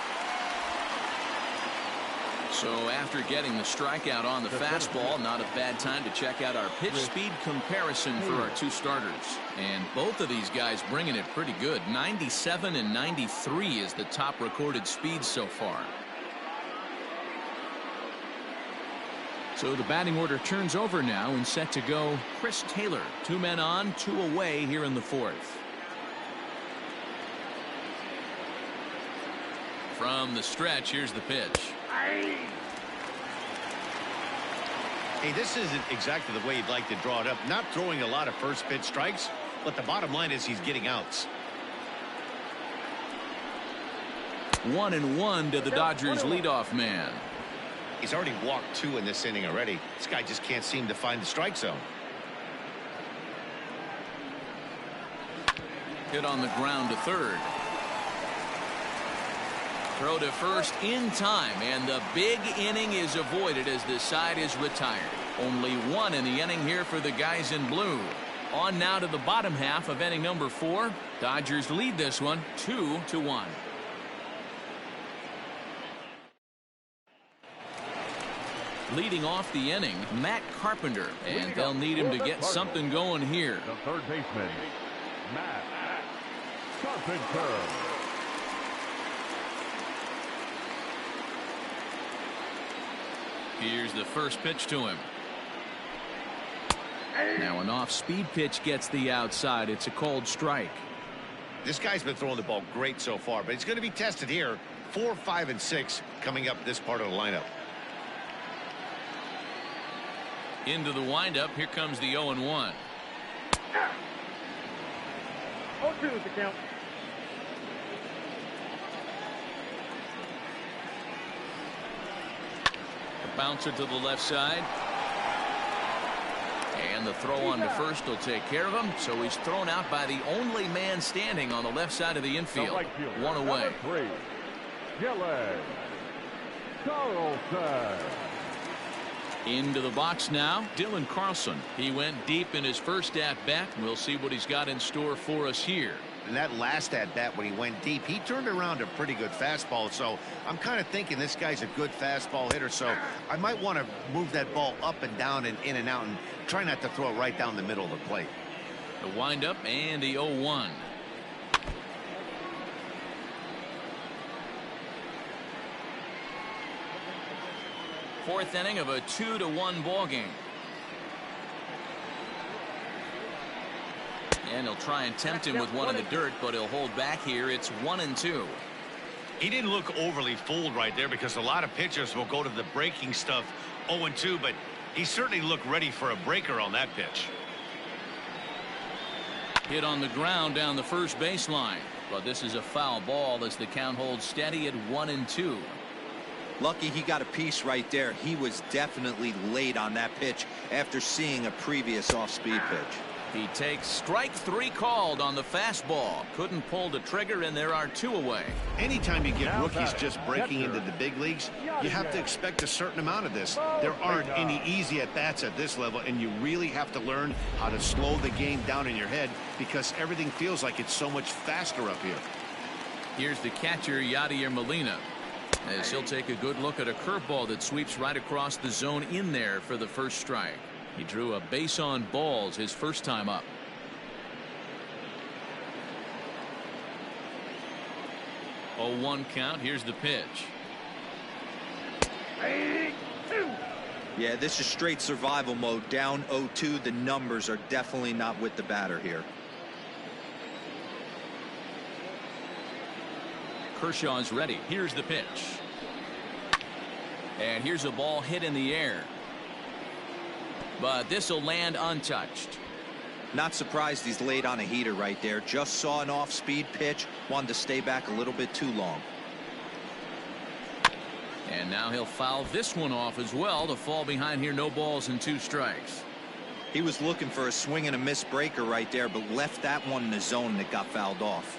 So after getting the strikeout on the fastball, not a bad time to check out our pitch speed comparison for our 2 starters. And both of these guys bringing it pretty good. 97 and 93 is the top recorded speed so far. So the batting order turns over now, and set to go Chris Taylor. 2 men on, 2 away here in the 4th. From the stretch, here's the pitch. Hey, this isn't exactly the way you'd like to draw it up. Not throwing a lot of first pitch strikes, but the bottom line is he's getting outs. 1-1 to the Dodgers leadoff man. He's already walked 2 in this inning already. This guy just can't seem to find the strike zone. Hit on the ground to third. Throw to first in time, and the big inning is avoided as the side is retired. Only 1 in the inning here for the guys in blue. On now to the bottom half of inning number 4. Dodgers lead this one 2-1. Leading off the inning, Matt Carpenter, and they'll need him to get something going here. The third baseman, Matt Carpenter. Here's the first pitch to him. Now an off-speed pitch gets the outside. It's a cold strike. This guy's been throwing the ball great so far, but he's going to be tested here. 4, 5, and 6 coming up this part of the lineup. Into the windup. Here comes the 0-1. 0-2 is the count. The bouncer to the left side. And the throw on to first will take care of him. So he's thrown out by the only man standing on the left side of the infield. Right field, 1 away. Number 3, Gillen Carlson. Into the box now, Dylan Carlson. He went deep in his first at-bat. We'll see what he's got in store for us here. in that last at-bat when he went deep, he turned around a pretty good fastball. So I'm kind of thinking this guy's a good fastball hitter. So I might want to move that ball up and down and in and out and try not to throw it right down the middle of the plate. The windup and the 0-1. Fourth inning of a 2-1 ball game. And he'll try and tempt him with one in the dirt, but he'll hold back here. It's 1-2. He didn't look overly fooled right there because a lot of pitchers will go to the breaking stuff 0-2, but he certainly looked ready for a breaker on that pitch. Hit on the ground down the first baseline, but this is a foul ball as the count holds steady at 1-2. Lucky he got a piece right there. He was definitely late on that pitch after seeing a previous off-speed pitch. He takes strike 3 called on the fastball. Couldn't pull the trigger, and there are 2 away. Anytime you get rookies just breaking into the big leagues, you have to expect a certain amount of this. There aren't any easy at-bats at this level, and you really have to learn how to slow the game down in your head because everything feels like it's so much faster up here. Here's the catcher, Yadier Molina, as he'll take a good look at a curveball that sweeps right across the zone in there for the first strike. He drew a base on balls his first time up. Oh, 1 count. Here's the pitch. Yeah, this is straight survival mode. Down 0-2. The numbers are definitely not with the batter here. Kershaw's ready. Here's the pitch. And here's a ball hit in the air. But this will land untouched. Not surprised he's laid on a heater right there. Just saw an off-speed pitch. Wanted to stay back a little bit too long. And now he'll foul this one off as well to fall behind here. No balls and 2 strikes. He was looking for a swing and a miss breaker right there, but left that one in the zone that got fouled off.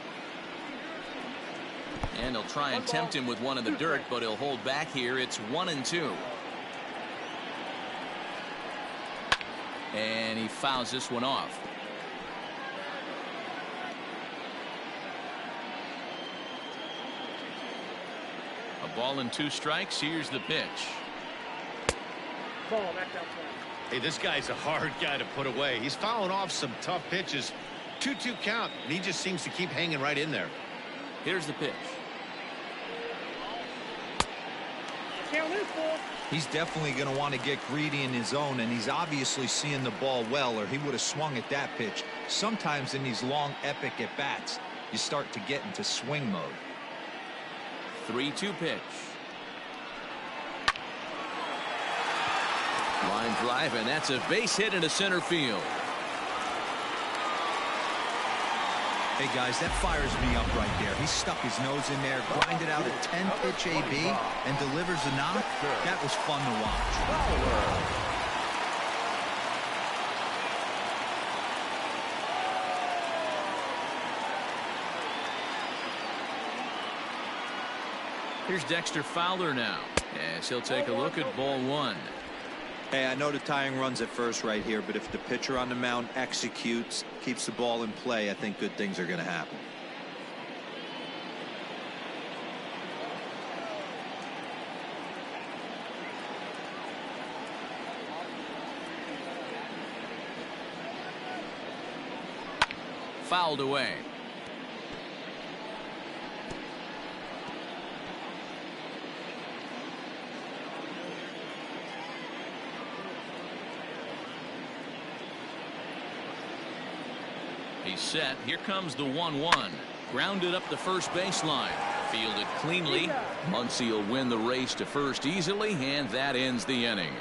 And he'll try and tempt him with one in the dirt, but he'll hold back here. It's 1-2. And he fouls this one off. A ball and 2 strikes. Here's the pitch. Ball back outside. Hey, this guy's a hard guy to put away. He's fouling off some tough pitches. 2-2 count, and he just seems to keep hanging right in there. Here's the pitch. Count is full. He's definitely going to want to get greedy in his zone, and he's obviously seeing the ball well, or he would have swung at that pitch. Sometimes in these long, epic at-bats, you start to get into swing mode. 3-2 pitch. Line drive, and that's a base hit into center field. Hey, guys, that fires me up right there. He stuck his nose in there, grinded out a 10-pitch AB, and delivers a knock. That was fun to watch. Here's Dexter Fowler now, as he'll take a look at ball 1. Hey, I know the tying run's at first right here, but if the pitcher on the mound executes, keeps the ball in play, I think good things are going to happen. Fouled away. He's set. Here comes the 1-1. Grounded up the first baseline. Fielded cleanly. Muncy will win the race to first easily, and that ends the inning.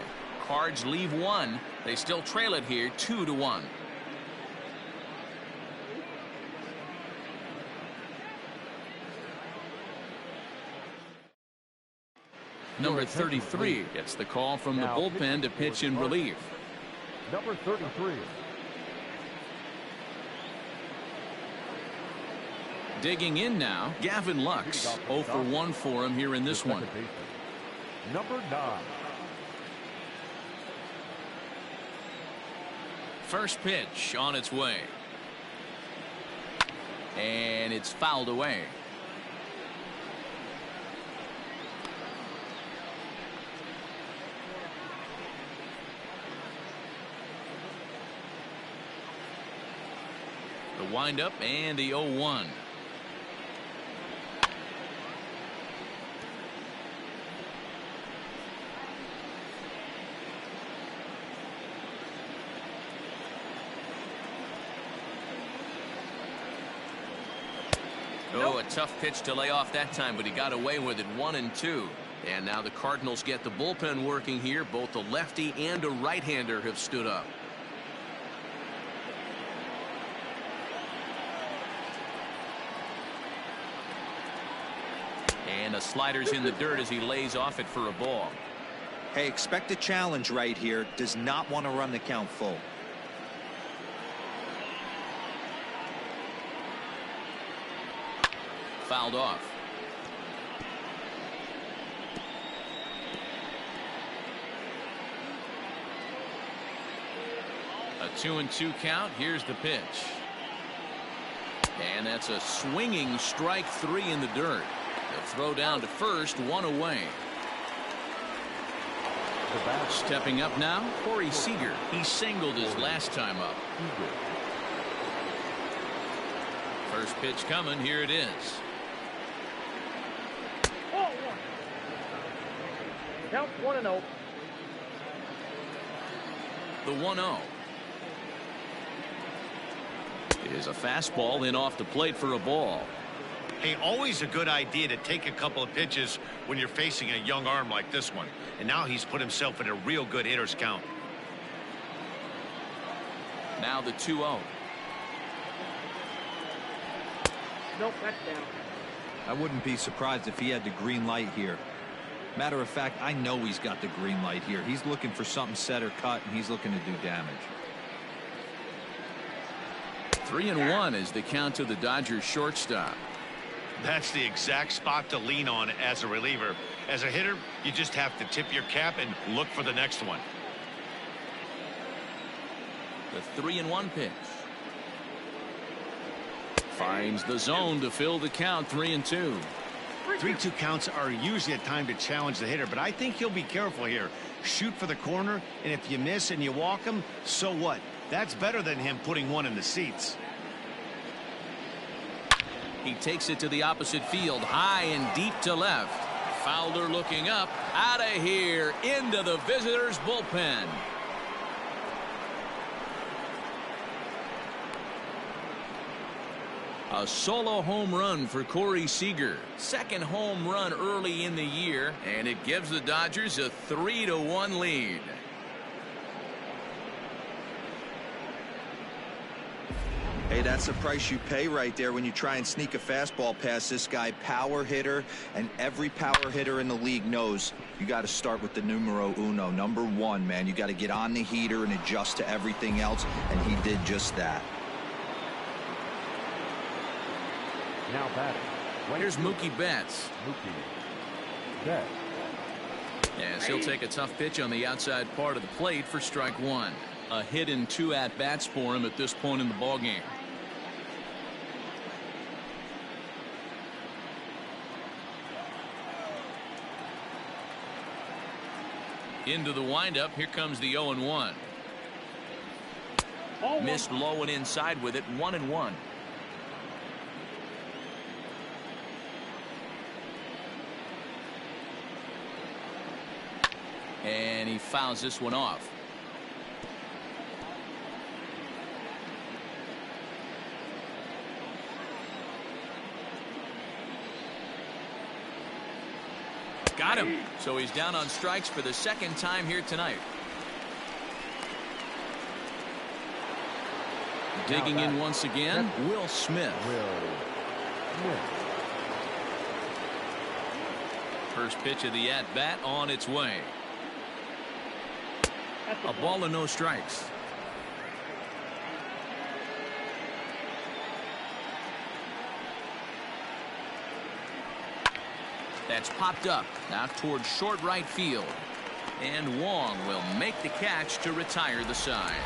Cards leave 1. They still trail it here 2-1. Number 33 gets the call from the bullpen to pitch in relief. Number 33. Digging in now, Gavin Lux. 0 for 1 for him here in this one. Number 9. First pitch on its way. And it's fouled away. The windup and the 0-1. Oh, a tough pitch to lay off that time, but he got away with it. 1-2. And now the Cardinals get the bullpen working here. Both a lefty and a right-hander have stood up. And a slider's in the dirt as he lays off it for a ball. Hey, expect a challenge right here. Does not want to run the count full. Fouled off. A 2-2 count. Here's the pitch. And that's a swinging strike 3 in the dirt. The throw down to first, 1 away. Stepping up now, Corey Seager. He singled his last time up. First pitch coming. Here it is. Count 1-0. The 1-0 is a fastball in off the plate for a ball. Hey, always a good idea to take a couple of pitches when you're facing a young arm like this one. And now he's put himself in a real good hitter's count. Now the 2-0. Nope, that's down. I wouldn't be surprised if he had the green light here. Matter of fact, I know he's got the green light here. He's looking for something set or cut, and he's looking to do damage. 3-1 is the count to the Dodgers shortstop. That's the exact spot to lean on as a reliever. As a hitter, you just have to tip your cap and look for the next one. The 3-1 pitch. Finds the zone to fill the count. 3-2. 3-2 counts are usually a time to challenge the hitter, but I think he'll be careful here. Shoot for the corner, and if you miss and you walk him, so what? That's better than him putting one in the seats. He takes it to the opposite field, high and deep to left. Fowler looking up, out of here, into the visitors' bullpen. A solo home run for Corey Seager. Second home run early in the year, and it gives the Dodgers a 3-1 lead. Hey, that's the price you pay right there when you try and sneak a fastball past this guy. Power hitter, and every power hitter in the league knows you got to start with the numero uno, number 1, man. You got to get on the heater and adjust to everything else, and he did just that. Now batting. Here's Mookie Betts. Mookie Betts. Yes, he'll take a tough pitch on the outside part of the plate for strike 1. A hit and 2 at-bats for him at this point in the ballgame. Into the windup. Here comes the 0-1. Missed low and inside with it. 1-1. And he fouls this one off. Got him. So he's down on strikes for the second time here tonight. Digging in once again, Will Smith. First pitch of the at-bat on its way. A ball and no strikes. That's popped up now towards short right field. And Wong will make the catch to retire the side.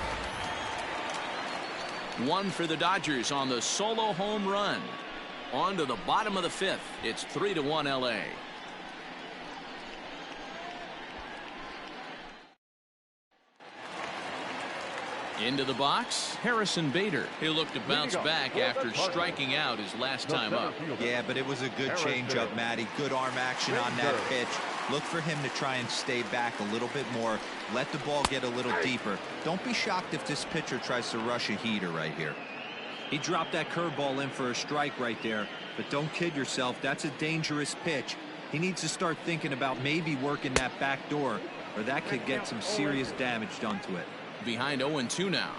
One for the Dodgers on the solo home run. On to the bottom of the fifth. It's 3-1 LA. Into the box, Harrison Bader. He'll look to bounce back after striking out his last time up. Yeah, but it was a good changeup, Matty. Good arm action on that pitch. Look for him to try and stay back a little bit more. Let the ball get a little deeper. Don't be shocked if this pitcher tries to rush a heater right here. He dropped that curveball in for a strike right there. But don't kid yourself. That's a dangerous pitch. He needs to start thinking about maybe working that back door, or that could get some serious damage done to it. Behind 0-2 now.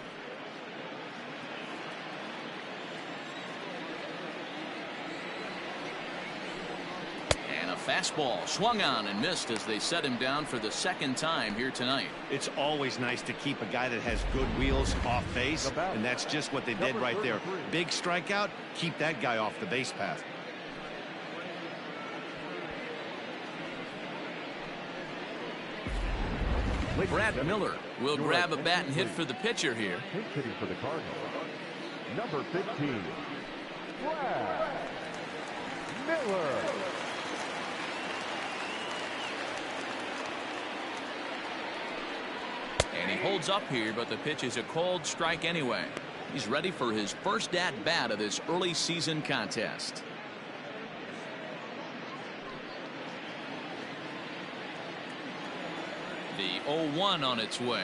And a fastball swung on and missed as they set him down for the second time here tonight. It's always nice to keep a guy that has good wheels off base, and that's just what they did right there. Big strikeout, keep that guy off the base path. Brad Miller will grab a bat and hit for the pitcher here. Hitting for the Cardinals, number 15, Brad Miller. And he holds up here, but the pitch is a called strike anyway. He's ready for his first at-bat of this early season contest. The 0-1 on its way.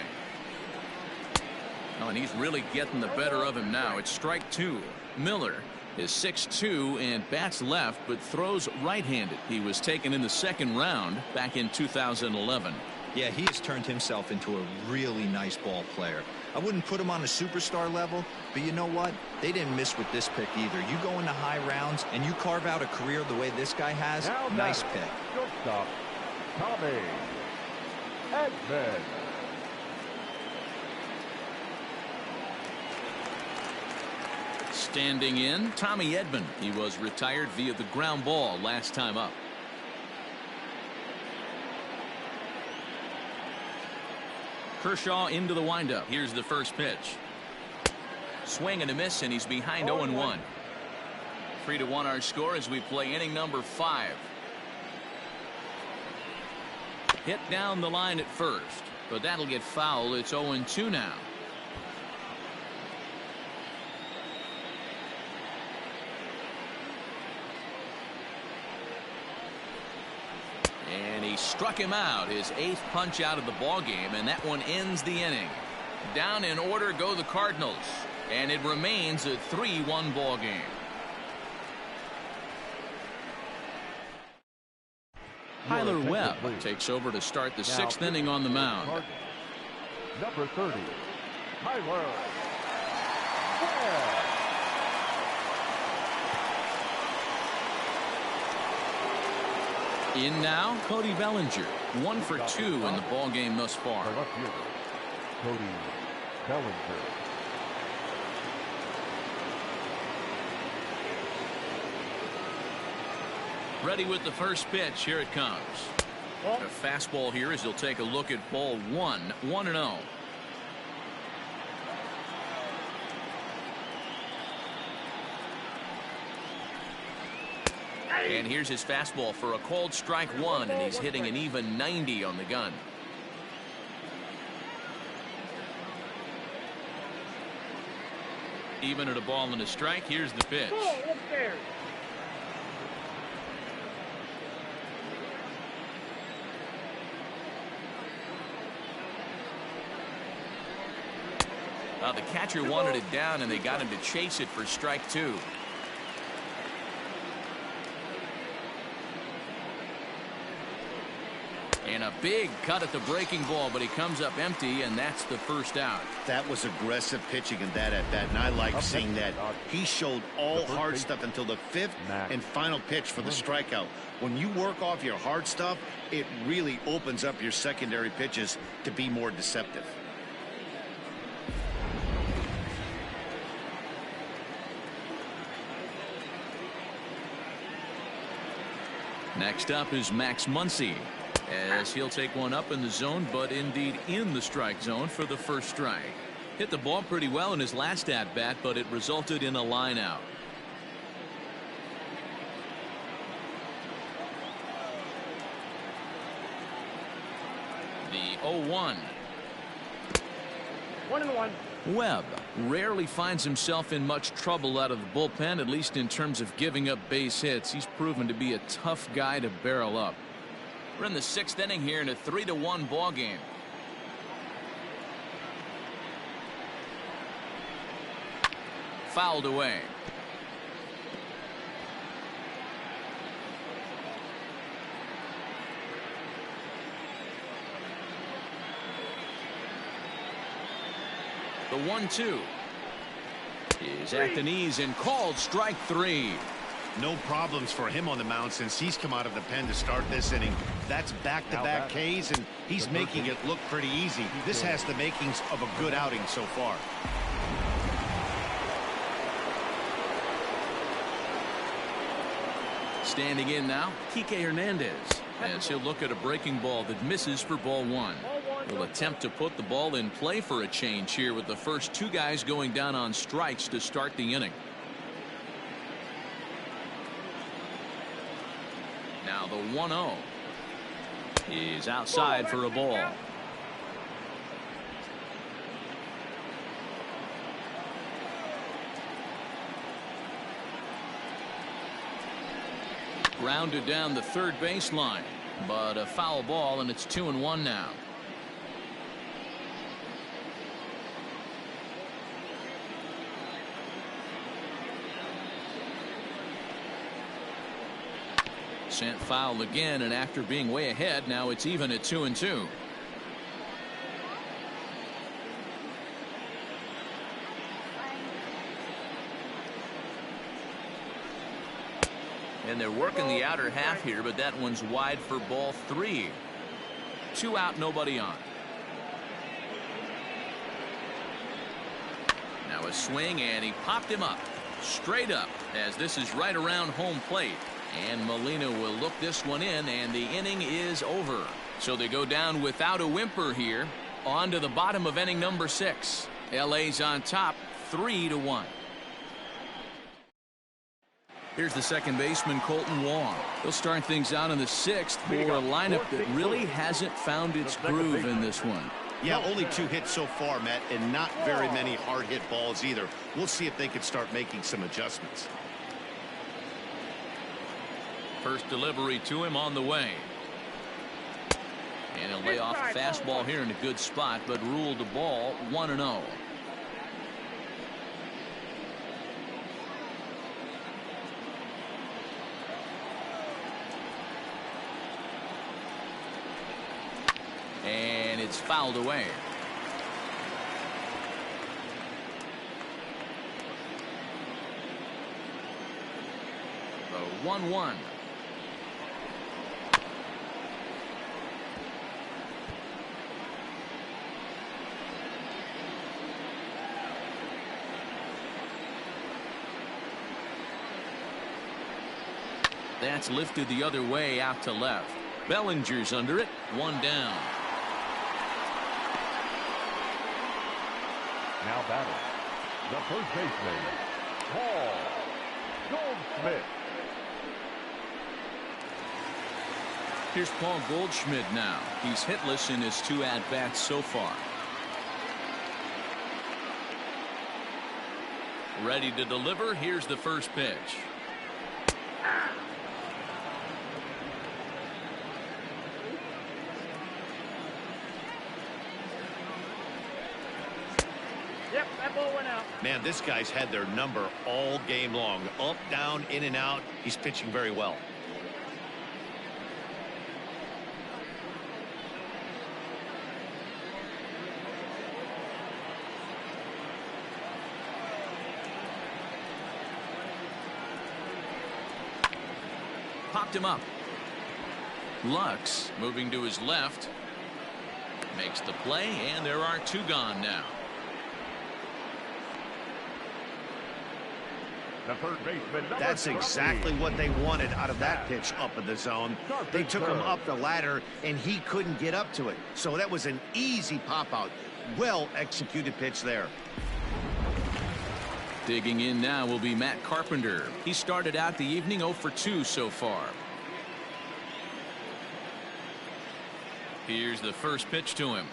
Oh, and he's really getting the better of him now. It's strike two. Miller is 6'2" and bats left, but throws right-handed. He was taken in the second round back in 2011. Yeah, he has turned himself into a really nice ball player. I wouldn't put him on a superstar level, but you know what? They didn't miss with this pick either. You go into high rounds and you carve out a career the way this guy has. Nice pick. Shortstop, Tommy Edman. Standing in, Tommy Edman. He was retired via the ground ball last time up. Kershaw into the windup. Here's the first pitch. Swing and a miss, and he's behind 0-1. 3-1 our score as we play inning number 5. Hit down the line at first, but that'll get foul. It's 0-2 now. And he struck him out, his 8th punch out of the ball game, and that one ends the inning. Down in order go the Cardinals, and it remains a 3-1 ball game. Tyler Webb takes over to start the 6th inning on the mound. Number 30, Tyler Webb. In now, Cody Bellinger. 1 for 2 in the ball game thus far. The left fielder, Cody Bellinger. Ready with the first pitch. Here it comes. A fastball here as he'll take a look at ball 1. 1-0. And here's his fastball for a called strike 1, and he's hitting an even 90 on the gun. Even at a ball and a strike. Here's the pitch. The catcher wanted it down, and they got him to chase it for strike 2. And a big cut at the breaking ball, but he comes up empty, and that's the first out. That was aggressive pitching in that at bat, and I like seeing that. He showed all hard stuff until the 5th and final pitch for the strikeout. When you work off your hard stuff, it really opens up your secondary pitches to be more deceptive. Next up is Max Muncy, as he'll take one up in the zone, but indeed in the strike zone for the first strike. Hit the ball pretty well in his last at-bat, but it resulted in a line out. The 0-1. 1-1. Webb rarely finds himself in much trouble out of the bullpen, at least in terms of giving up base hits. He's proven to be a tough guy to barrel up. We're in the 6th inning here in a 3-1 ball game. Fouled away. The 1-2 is at the knees and called strike 3. No problems for him on the mound since he's come out of the pen to start this inning. That's back-to-back Ks, and he's making it look pretty easy. This has the makings of a good outing so far. Standing in now, Kike Hernandez, as he'll look at a breaking ball that misses for ball 1. He'll attempt to put the ball in play for a change here with the first 2 guys going down on strikes to start the inning. Now the 1-0 is outside for a ball. Grounded down the third baseline, but a foul ball, and it's 2-1 now. Sent foul again, and after being way ahead, now it's even at 2-2. And they're working the outer half here, but that one's wide for ball 3. 2 out, nobody on. Now a swing, and he popped him up. Straight up, as this is right around home plate. And Molina will look this one in, and the inning is over. So they go down without a whimper here. On to the bottom of inning number 6. LA's on top, 3-1. Here's the second baseman, Colton Wong. He'll start things out in the 6th for a lineup that really hasn't found its groove in this one. Yeah, only 2 hits so far, Matt, and not very many hard hit balls either. We'll see if they can start making some adjustments. First delivery to him on the way. And he'll lay off a fastball here in a good spot, but ruled the ball 1-0. And it's fouled away. The 1-1. That's lifted the other way out to left. Bellinger's under it. 1 down. Now batting, the first baseman, Paul Goldschmidt. Here's Paul Goldschmidt now. He's hitless in his 2 at-bats so far. Ready to deliver. Here's the first pitch. Yep, that ball went out. Man, this guy's had their number all game long. Up, down, in and out. He's pitching very well. Popped him up. Lux moving to his left. Makes the play, and there are 2 gone now. The third baseman, That's exactly what they wanted out of that pitch up in the zone. They took him up the ladder, and he couldn't get up to it. So that was an easy pop out. well-executed pitch there. Digging in now will be Matt Carpenter. He started out the evening 0 for 2 so far. Here's the first pitch to him.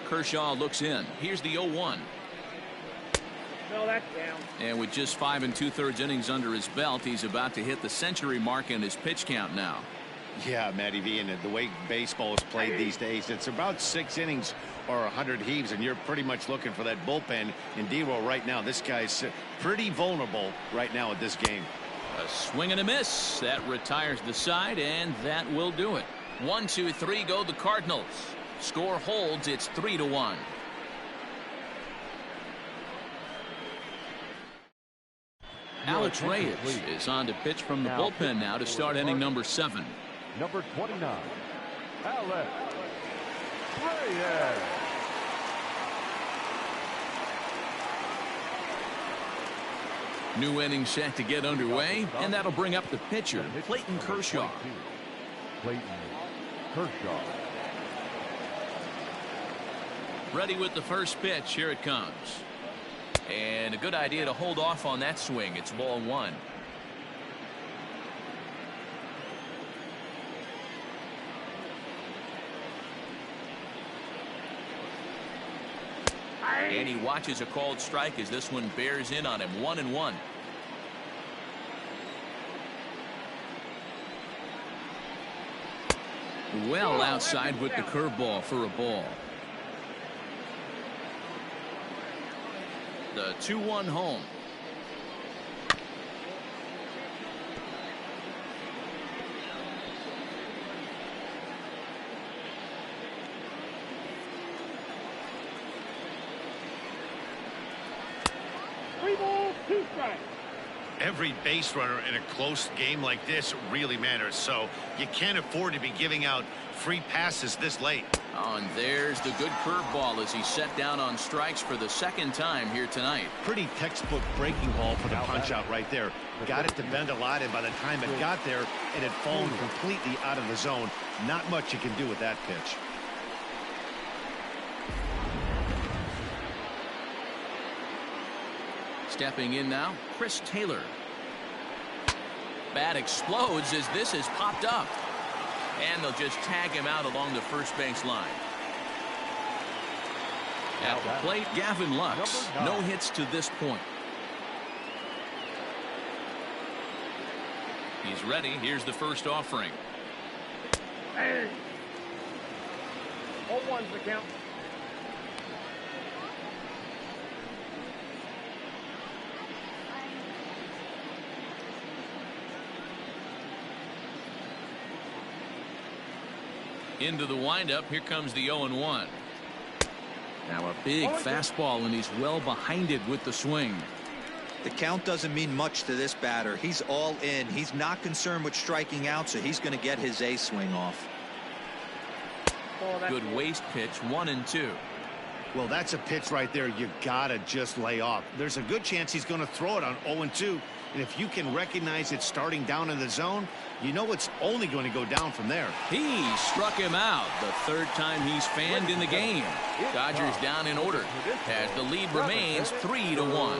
Kershaw looks in. Here's the 0-1. No, that's down. And with just 5 2/3 innings under his belt, he's about to hit the century mark in his pitch count now. Yeah, Matty V, and the way baseball is played these days, it's about 6 innings or 100 heaves, and you're pretty much looking for that bullpen. And D-Roll right now, this guy's pretty vulnerable right now at this game. A swing and a miss. That retires the side, and that will do it. 1, 2, 3 go the Cardinals. Score holds. It's 3-1. Alex Reyes is on to pitch from the bullpen now to start inning number 7. Number 29, Alex Reyes. New inning set to get underway, and that'll bring up the pitcher, Clayton Kershaw. Clayton Kershaw. Ready with the first pitch. Here it comes. And a good idea to hold off on that swing. It's ball 1. And he watches a called strike as this one bears in on him. 1-1. Well outside with the curveball for a ball. The 2-1 home. Every base runner in a close game like this really matters, so you can't afford to be giving out free passes this late. Oh, and there's the good curveball as he's set down on strikes for the second time here tonight. Pretty textbook breaking ball for the punch out right there. Got it to bend a lot, and by the time it got there, it had fallen completely out of the zone. Not much you can do with that pitch. Stepping in now, Chris Taylor. Bat explodes as this is popped up. And they'll just tag him out along the first base line. At the plate, Gavin Lux. No hits to this point. He's ready. Here's the first offering. 0-1's the count. Into the windup. Here comes the 0-1. Now a big fastball, and he's well behind it with the swing. The count doesn't mean much to this batter. He's all in. He's not concerned with striking out, so he's going to get his A swing off. Good waste pitch. 1-2. Well, that's a pitch right there you gotta just lay off. There's a good chance he's going to throw it on 0-2, and if you can recognize it starting down in the zone, you know it's only going to go down from there. He struck him out the third time he's fanned in the game. Dodgers down in order as the lead remains 3-1.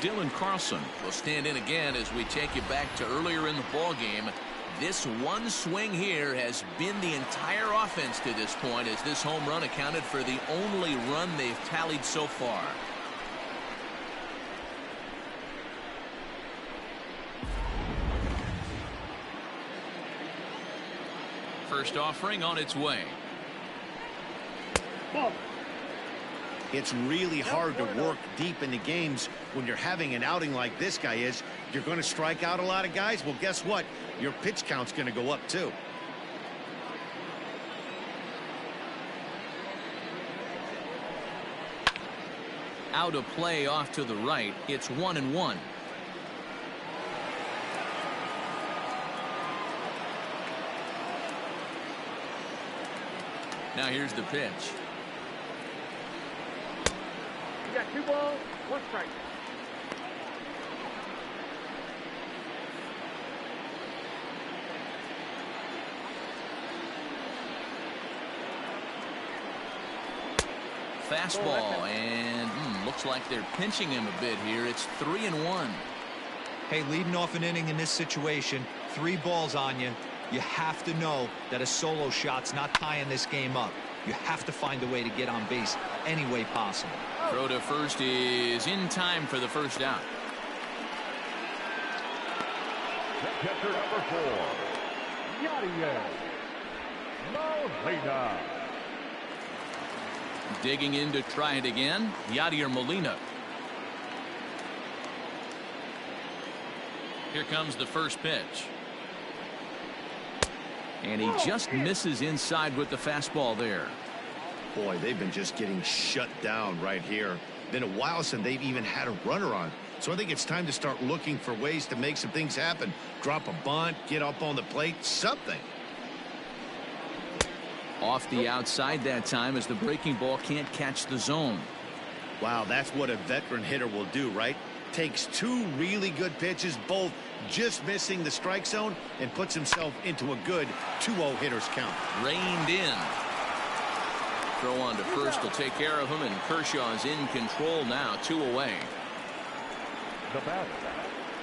Dylan Carlson will stand in again as we take you back to earlier in the ball game. This one swing here has been the entire offense to this point, as this home run accounted for the only run they've tallied so far. First offering on its way. Ball. It's really hard to work deep into games when you're having an outing like this guy is. You're going to strike out a lot of guys. Well, guess what? Your pitch count's going to go up too. Out of play off to the right. It's 1-1. Now here's the pitch. You got 2 balls, 1 strike. Fastball, and looks like they're pinching him a bit here. It's 3-1. Hey, leading off an inning in this situation, 3 balls on you. You have to know that a solo shot's not tying this game up. You have to find a way to get on base any way possible. Throw to first is in time for the first out. Catcher number 4, Yadier Molina. Digging in to try it again, Yadier Molina. Here comes the first pitch. And he just misses inside with the fastball there. Boy, they've been just getting shut down right here. Been a while since they've even had a runner on. So I think it's time to start looking for ways to make some things happen. Drop a bunt, get up on the plate, something. Off the outside that time as the breaking ball can't catch the zone. Wow, that's what a veteran hitter will do, right? Takes 2 really good pitches, both just missing the strike zone, and puts himself into a good 2-0 hitter's count. Reined in. Throw on to first will take care of him, and Kershaw is in control now, 2 away. The batter,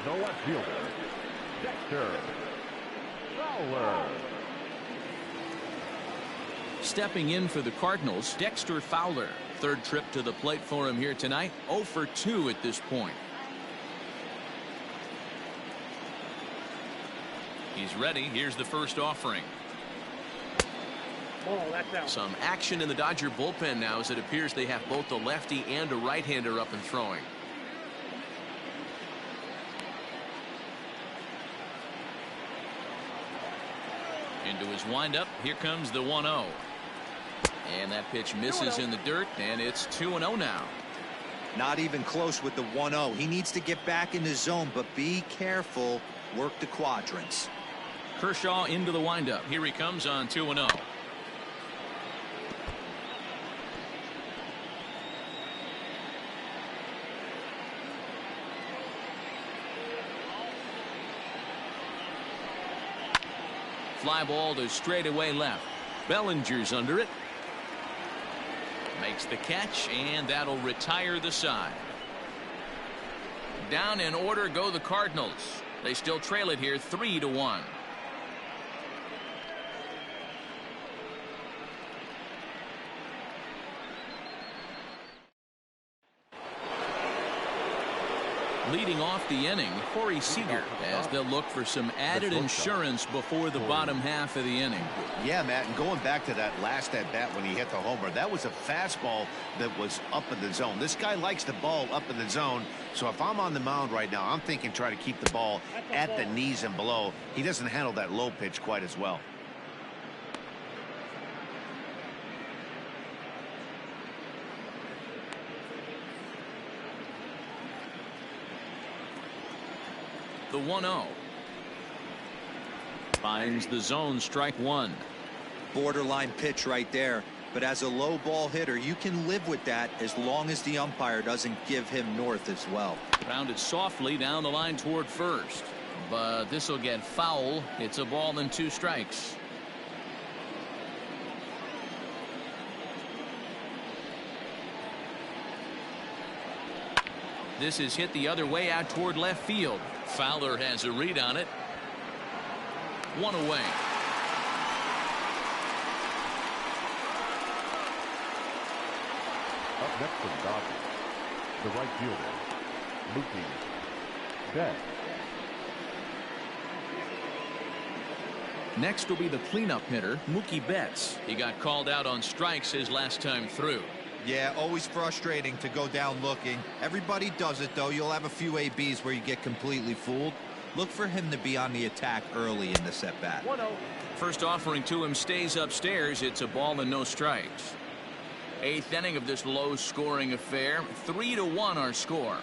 the left fielder, Dexter Fowler. Stepping in for the Cardinals, Dexter Fowler. Third trip to the plate for him here tonight. 0 for 2 at this point. He's ready. Here's the first offering. Ball, that's out. Some action in the Dodger bullpen now as it appears they have both a lefty and a right-hander up and throwing. Into his windup. Here comes the 1-0. And that pitch misses in the dirt, and it's 2-0 now. Not even close with the 1-0. He needs to get back in the zone, but be careful. Work the quadrants. Kershaw into the windup. Here he comes on 2-0. Fly ball to straightaway left. Bellinger's under it. Makes the catch, and that'll retire the side. Down in order go the Cardinals. They still trail it here 3-1. Leading off the inning, Corey Seager, as they'll look for some added insurance before the bottom half of the inning. Yeah, Matt, and going back to that last at bat when he hit the homer, that was a fastball that was up in the zone. This guy likes the ball up in the zone, so if I'm on the mound right now, I'm thinking try to keep the ball at the knees and below. He doesn't handle that low pitch quite as well. The 1-0. Finds the zone, strike 1. Borderline pitch right there. But as a low ball hitter, you can live with that as long as the umpire doesn't give him north as well. Grounded softly down the line toward first. But this will get foul. It's a ball and 2 strikes. This is hit the other way out toward left field. Fowler has a read on it. 1 away. Up next for the Dodgers, the right fielder, Mookie Betts. Next will be the cleanup hitter, Mookie Betts. He got called out on strikes his last time through. Yeah, always frustrating to go down looking. Everybody does it, though. You'll have a few ABs where you get completely fooled. Look for him to be on the attack early in this at-bat. 1-0. First offering to him stays upstairs. It's a ball and no strikes. 8th inning of this low-scoring affair. 3-1 our score.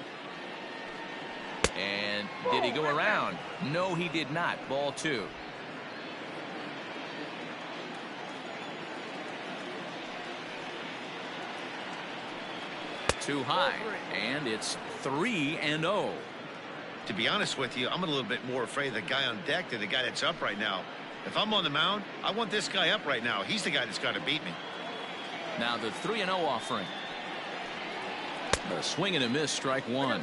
And did he go around? No, he did not. Ball 2. Too high, and it's 3-0. To be honest with you, I'm a little bit more afraid of the guy on deck than the guy that's up right now. If I'm on the mound, I want this guy up right now. He's the guy that's got to beat me. Now the 3-0 offering. The swing and a miss, strike one.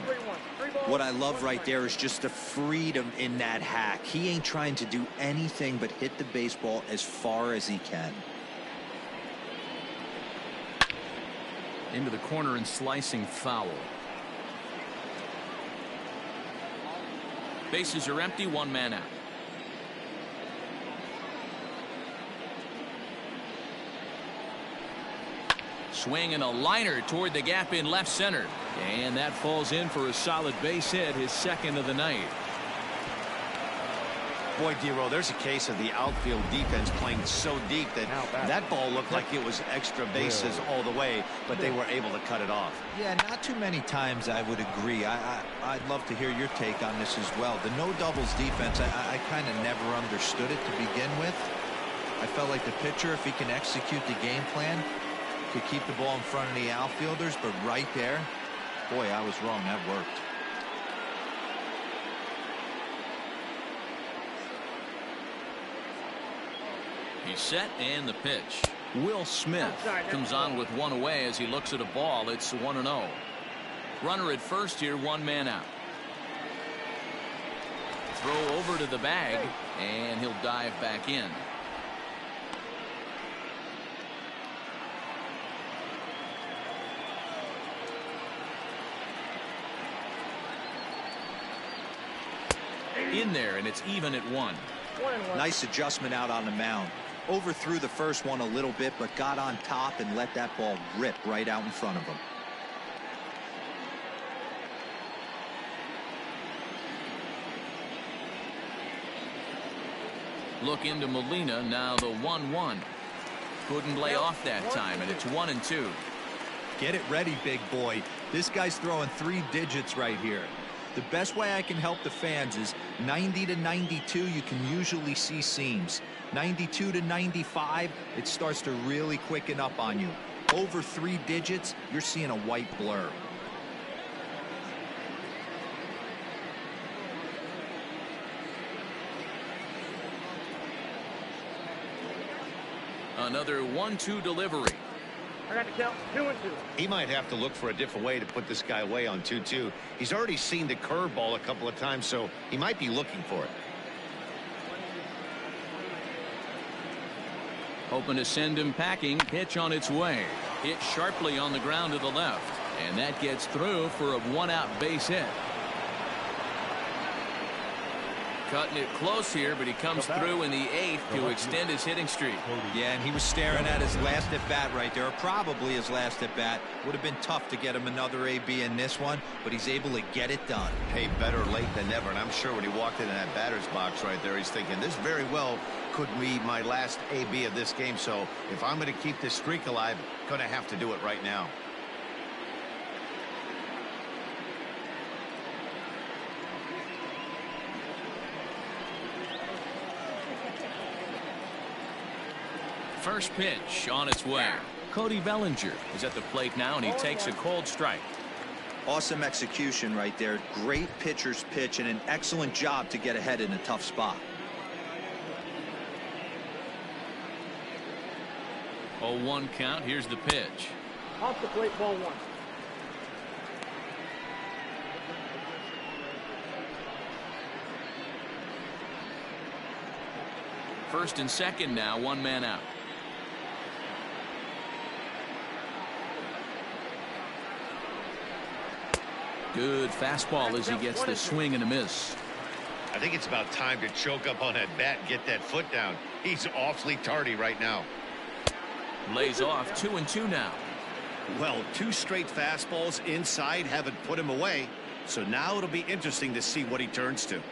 What I love right there is just the freedom in that hack. He ain't trying to do anything but hit the baseball as far as he can. Into the corner and slicing foul. Bases are empty, one man out. Swing and a liner toward the gap in left center. And that falls in for a solid base hit, his second of the night. Boy, D-Row, there's a case of the outfield defense playing so deep that that ball looked like it was extra bases all the way, but they were able to cut it off. Yeah, not too many times I would agree. I'd love to hear your take on this as well. The no doubles defense, I kind of never understood it to begin with. I felt like the pitcher, if he can execute the game plan, could keep the ball in front of the outfielders, but right there, boy, I was wrong. That worked. He's set and the pitch. Will Smith comes on with one away as he looks at a ball. It's 1-0. Runner at first here, one man out. Throw over to the bag, and he'll dive back in. In there, and it's even at 1. Nice adjustment out on the mound. Overthrew the first one a little bit, but got on top and let that ball rip right out in front of him. Look into Molina, now the 1-1. Couldn't lay off that time, and it's 1-2. Get it ready, big boy. This guy's throwing 3 digits right here. The best way I can help the fans is 90 to 92, you can usually see seams. 92 to 95, it starts to really quicken up on you. Over 3 digits, you're seeing a white blur. Another 1-2 delivery. I got to count 2-2. He might have to look for a different way to put this guy away on 2-2. He's already seen the curveball a couple of times, so he might be looking for it. Hoping to send him packing. Pitch on its way. Hit sharply on the ground to the left. And that gets through for a 1-out base hit. Cutting it close here, but he comes through in the 8th to extend his hitting streak. Yeah, and he was staring at his last at-bat right there, or probably his last at-bat. Would have been tough to get him another AB in this one, but he's able to get it done. Hey, better late than never, and I'm sure when he walked into that batter's box right there, he's thinking, this very well could be my last AB of this game, so if I'm going to keep this streak alive, I'm going to have to do it right now. First pitch on its way. Cody Bellinger is at the plate now, and he takes a cold strike. Awesome execution right there. Great pitcher's pitch and an excellent job to get ahead in a tough spot. 0-1 count. Here's the pitch. Off the plate, ball 1. First and second now, one man out. Good fastball as he gets the swing and a miss. I think it's about time to choke up on that bat and get that foot down. He's awfully tardy right now. Lays off 2-2 now. Well, 2 straight fastballs inside haven't put him away. So now it'll be interesting to see what he turns to.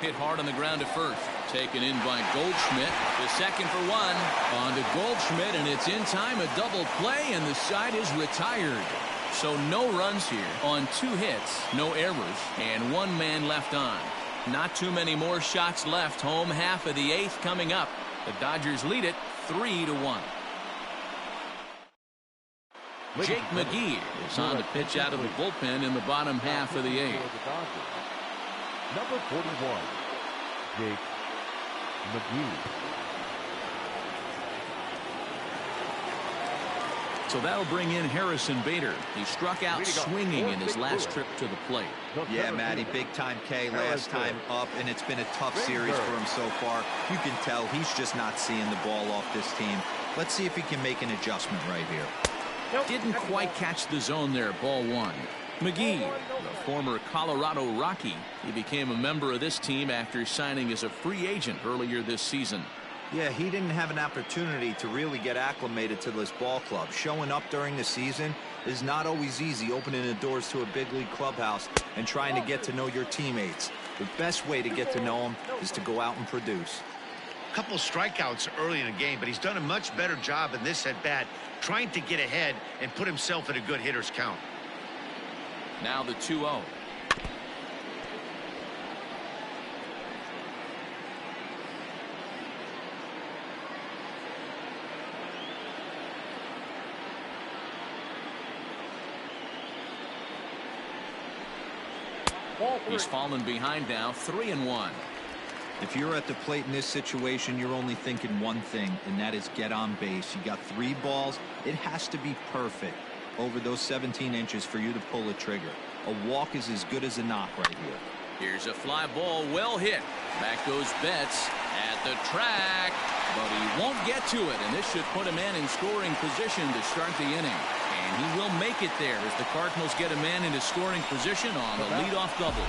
Hit hard on the ground at first. Taken in by Goldschmidt. The second for 1. On to Goldschmidt, and it's in time. A double play, and the side is retired. So no runs here on 2 hits, no errors, and 1 man left on. Not too many more shots left. Home half of the 8th coming up. The Dodgers lead it 3-1. Jake McGee is on the pitch out of the bullpen in the bottom half of the 8th. Number 41, Jake McGee. So that'll bring in Harrison Bader. He struck out swinging in his last trip to the plate. Yeah, Matty, big time K last time up, and it's been a tough series for him so far. You can tell he's just not seeing the ball off this team. Let's see if he can make an adjustment right here. Didn't quite catch the zone there. Ball 1. McGee, the former Colorado Rocky, he became a member of this team after signing as a free agent earlier this season. Yeah, he didn't have an opportunity to really get acclimated to this ball club. Showing up during the season is not always easy, opening the doors to a big league clubhouse and trying to get to know your teammates. The best way to get to know them is to go out and produce. A couple strikeouts early in the game, but he's done a much better job in this at-bat, trying to get ahead and put himself in a good hitter's count. Now the 2-0. He's fallen behind now, 3-1. If you're at the plate in this situation, you're only thinking one thing, and that is get on base. You got 3 balls. It has to be perfect over those 17 inches for you to pull the trigger. A walk is as good as a knock right here. Here's a fly ball, well hit. Back goes Betts at the track, but he won't get to it, and this should put a man in scoring position to start the inning. And he will make it there as the Cardinals get a man into scoring position on the leadoff double.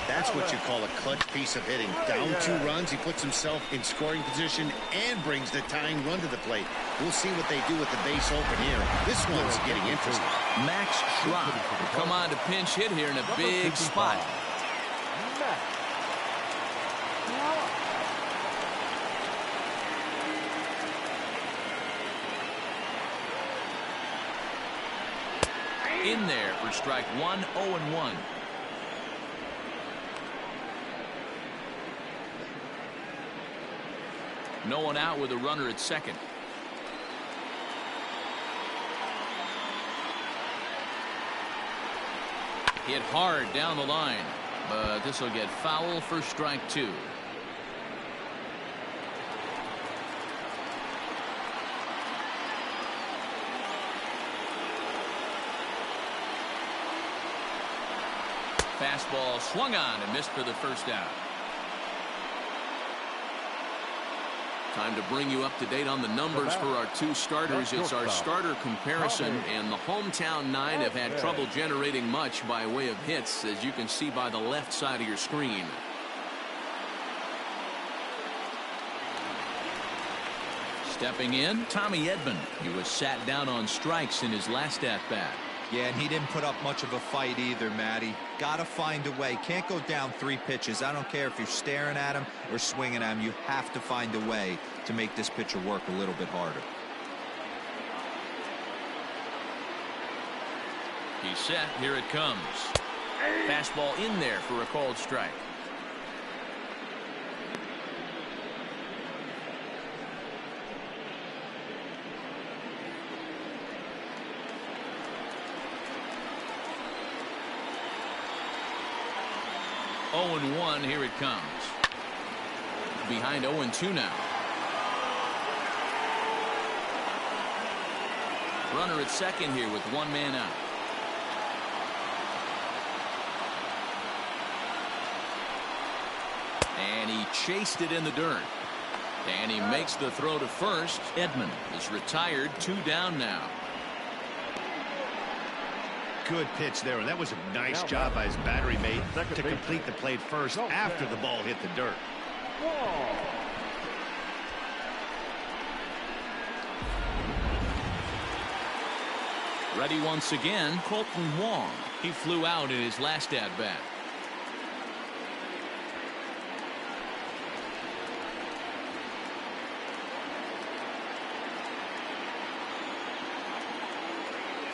That's what you call a clutch piece of hitting. Down 2 runs, he puts himself in scoring position and brings the tying run to the plate. We'll see what they do with the base open here. This one's getting interesting. Max Schrock will come on to pinch hit here in a big spot. In there for strike 1, 0-1. No one out with a runner at second. Hit hard down the line, but this will get foul for strike 2. Fastball swung on and missed for the first out. Time to bring you up to date on the numbers for our 2 starters. It's our starter comparison, and the hometown 9 have had trouble generating much by way of hits, as you can see by the left side of your screen. Stepping in, Tommy Edman. He was sat down on strikes in his last at-bat. Yeah, and he didn't put up much of a fight either, Matty. Gotta find a way. Can't go down 3 pitches. I don't care if you're staring at him or swinging at him. You have to find a way to make this pitcher work a little bit harder. He's set. Here it comes. Fastball in there for a called strike. Oh and 1, here it comes. Behind 0-2 now. Runner at second here with 1 man out. And he chased it in the dirt. And he makes the throw to first. Edman is retired, 2 down now. Good pitch there, and that was a nice job by his battery mate to complete the play first after the ball hit the dirt. Ready once again, Colton Wong. He flew out in his last at-bat.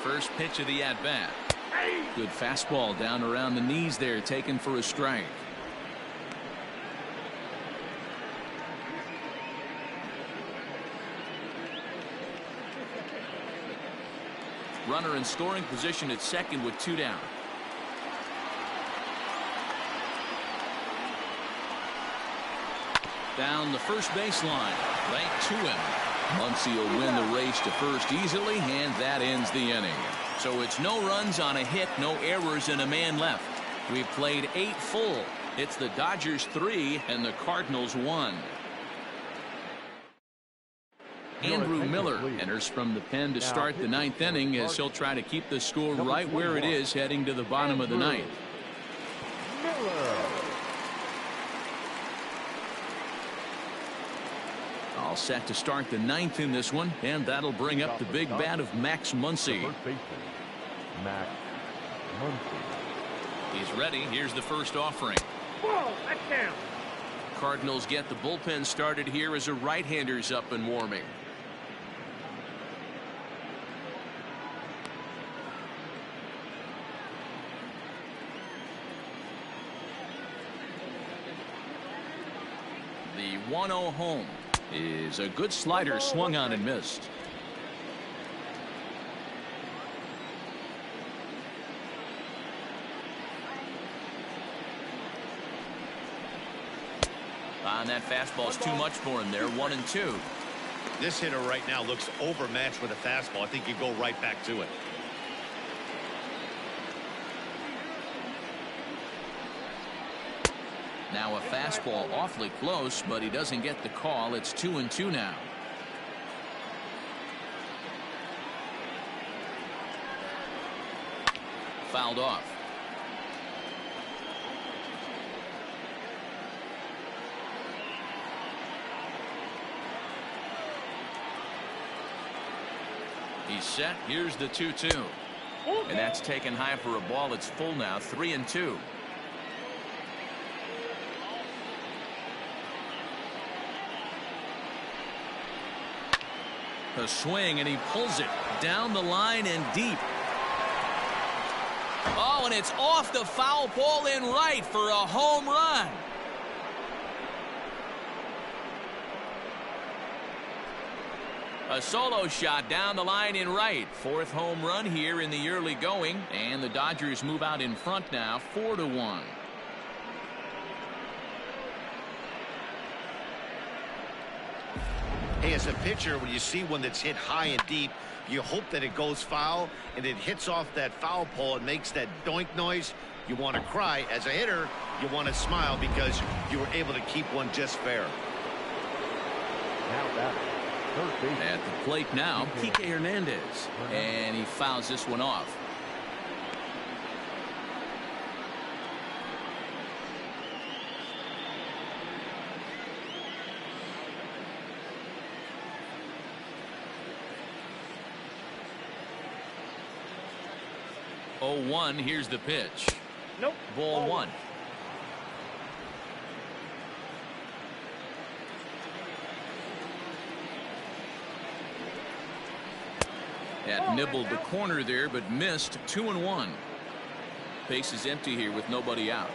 First pitch of the at-bat. Good fastball down around the knees there, taken for a strike. Runner in scoring position at second with 2 down. Down the first baseline, right to him. Muncy will win the race to first easily, and that ends the inning. So it's no runs on a hit, no errors, and a man left. We've played 8 full. It's the Dodgers 3 and the Cardinals 1. Andrew Miller enters from the pen to start the 9th inning as he'll try to keep the score right where it is heading to the bottom of the 9th. All set to start the 9th in this one, and that'll bring up the big bat of Max Muncy. Max Muncy. He's ready. Here's the first offering. Ball, that's down. Cardinals get the bullpen started here as a right-hander's up and warming. The 1-0 home is a good slider swung on and missed. And that fastball's too much for him there. 1-2. This hitter right now looks overmatched with a fastball. I think you go right back to it. Now a fastball awfully close, but he doesn't get the call. It's 2-2 now. Fouled off. He's set. Here's the 2-2. And that's taken high for a ball. It's full now. 3-2. A swing, and he pulls it down the line and deep. Oh, and it's off the foul pole in right for a home run. A solo shot down the line in right. 4th home run here in the early going, and the Dodgers move out in front now, 4-1. Hey, as a pitcher, when you see one that's hit high and deep, you hope that it goes foul and it hits off that foul pole and makes that doink noise. You want to cry. As a hitter, you want to smile because you were able to keep one just fair. Now that third base. At the plate now, Kike Hernandez, and he fouls this one off. Oh, 1. Here's the pitch. Nope. Ball 1. That nibbled the corner there, but missed. 2-1. Base is empty here with nobody out.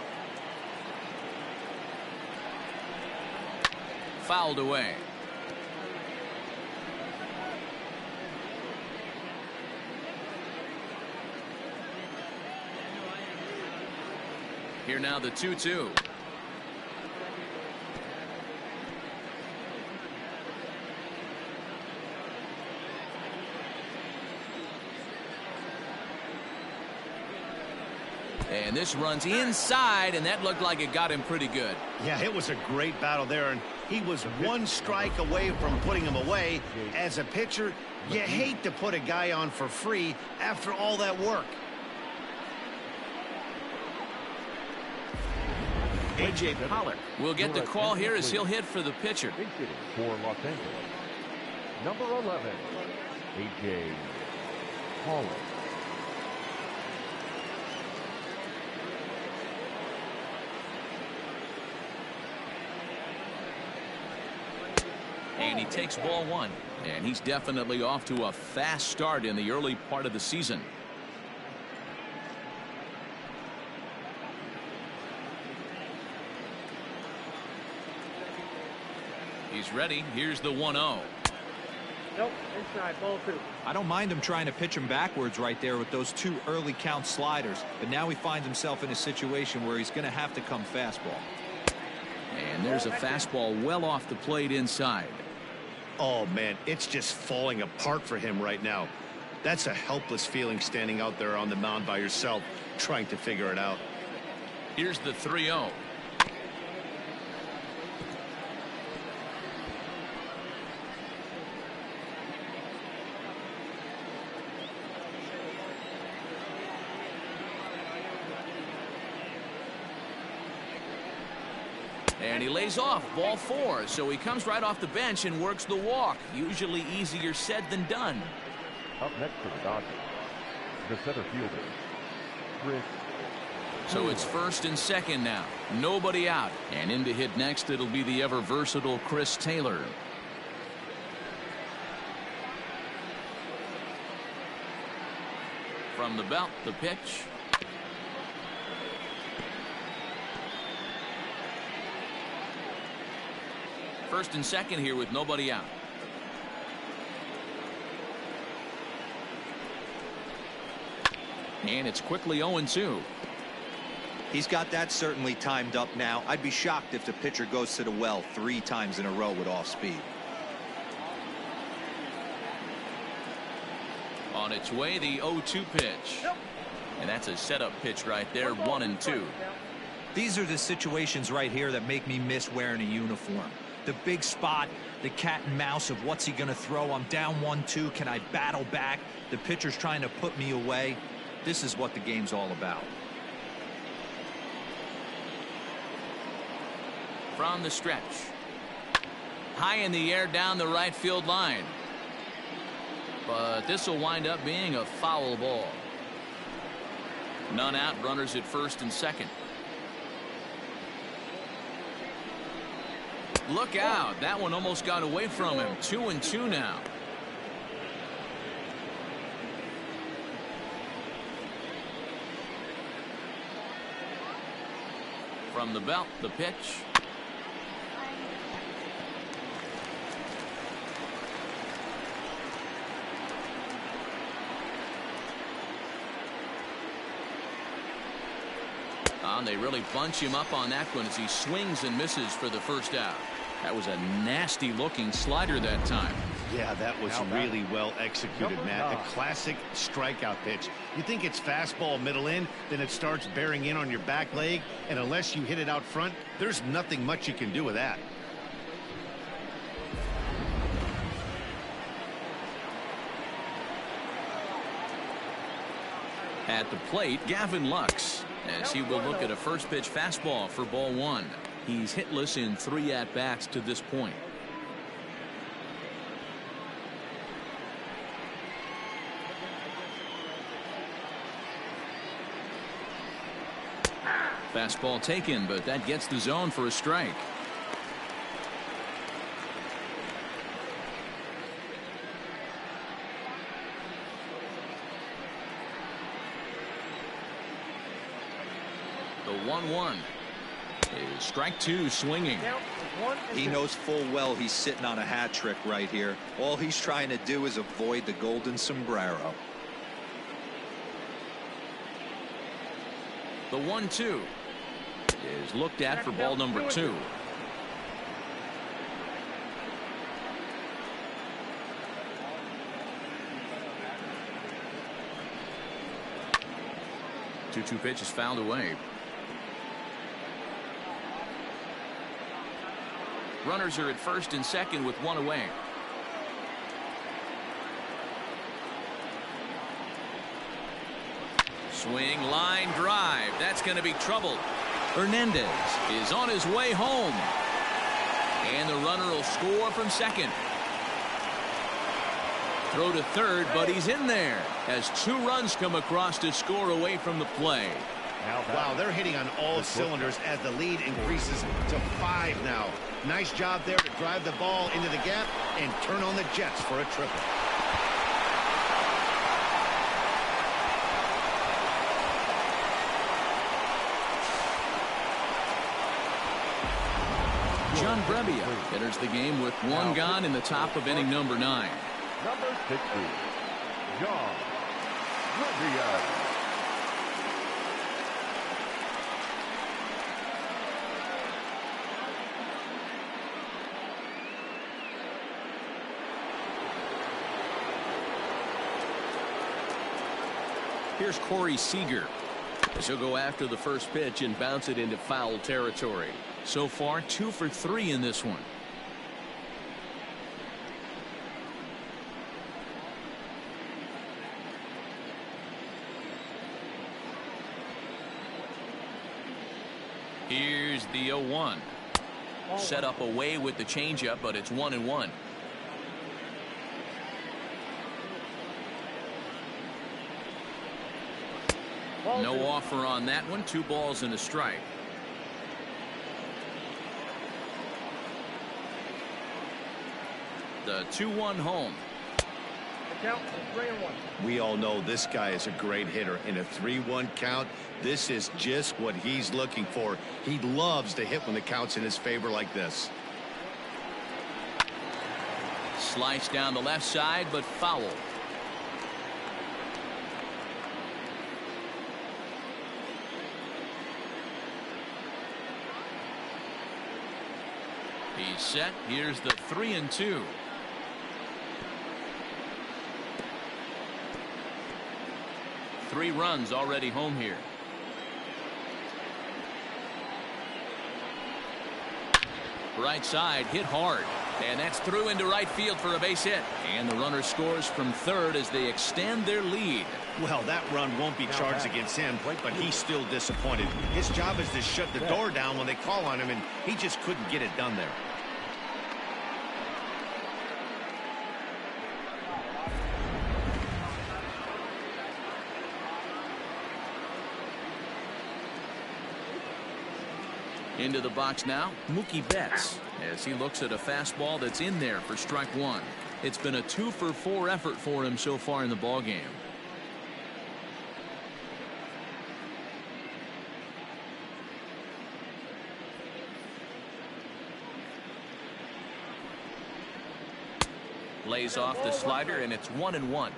Fouled away. Here now the 2-2. And this runs inside, and that looked like it got him pretty good. Yeah, it was a great battle there, and he was one strike away from putting him away. As a pitcher, you hate to put a guy on for free after all that work. A.J. Pollock will get the call here as he'll hit for the pitcher. For Los Angeles, number 11, A.J. Pollock. And he takes ball one. And he's definitely off to a fast start in the early part of the season. He's ready. Here's the 1-0. Nope, inside, ball 2. I don't mind him trying to pitch him backwards right there with those 2 early count sliders, but now he finds himself in a situation where he's going to have to come fastball. And there's a fastball well off the plate inside. Oh, man, it's just falling apart for him right now. That's a helpless feeling standing out there on the mound by yourself, trying to figure it out. Here's the 3-0. And he lays off, ball 4, so he comes right off the bench and works the walk. Usually easier said than done. Up next for the Dodgers, the center fielder, Chris. So it's first and second now. Nobody out. And in to hit next, it'll be the ever versatile Chris Taylor. From the belt, the pitch. First and second here with nobody out. And it's quickly 0-2. He's got that certainly timed up now. I'd be shocked if the pitcher goes to the well 3 times in a row with off speed. On its way, the 0-2 pitch. And that's a setup pitch right there, 1-2. These are the situations right here that make me miss wearing a uniform. The big spot, the cat and mouse of what's he going to throw. I'm down 1-2. Can I battle back? The pitcher's trying to put me away. This is what the game's all about. From the stretch. High in the air down the right field line. But this will wind up being a foul ball. None out, runners at first and second. Look out. That one almost got away from him. 2-2 now. From the belt, the pitch. And they really bunch him up on that one as he swings and misses for the first out. That was a nasty looking slider that time. Yeah, that was really well executed, Matt. A classic strikeout pitch. You think it's fastball middle in, then it starts bearing in on your back leg, and unless you hit it out front, there's nothing much you can do with that. At the plate, Gavin Lux, as he will look at a first pitch fastball for ball 1. He's hitless in 3 at-bats to this point. Fastball taken, but that gets the zone for a strike. The 1-1 is strike 2 swinging. He knows full well he's sitting on a hat trick right here. All he's trying to do is avoid the golden sombrero. The 1-2 is looked at for ball number 2. Two pitch is fouled away. Runners are at first and second with 1 away. Swing, line drive. That's going to be trouble. Hernandez is on his way home. And the runner will score from second. Throw to third, but he's in there as 2 runs come across to score away from the play. Wow, they're hitting on all cylinders as the lead increases to 5 now. Nice job there to drive the ball into the gap and turn on the Jets for a triple. John Brebbia enters the game with one gone in the top of inning number 9. Number 60, John Brebbia. Here's Corey Seager. She'll go after the first pitch and bounce it into foul territory. So far, 2 for 3 in this one. Here's the 0-1. Set up away with the changeup, but it's 1-1. No offer on that one. 2 balls and a strike. The 2-1 home. Count 3-1. We all know this guy is a great hitter. In a 3-1 count, this is just what he's looking for. He loves to hit when the count's in his favor like this. Slice down the left side, but foul. He's set. Here's the 3-2. Three runs already home here. Right side hit hard, and that's through into right field for a base hit, and the runner scores from third as they extend their lead. Well, that run won't be charged against him, but he's still disappointed. His job is to shut the door down when they call on him, and he just couldn't get it done there. Into the box now, Mookie Betts, as he looks at a fastball that's in there for strike 1. It's been a 2 for 4 effort for him so far in the ballgame. Lays off the slider, and it's 1-1.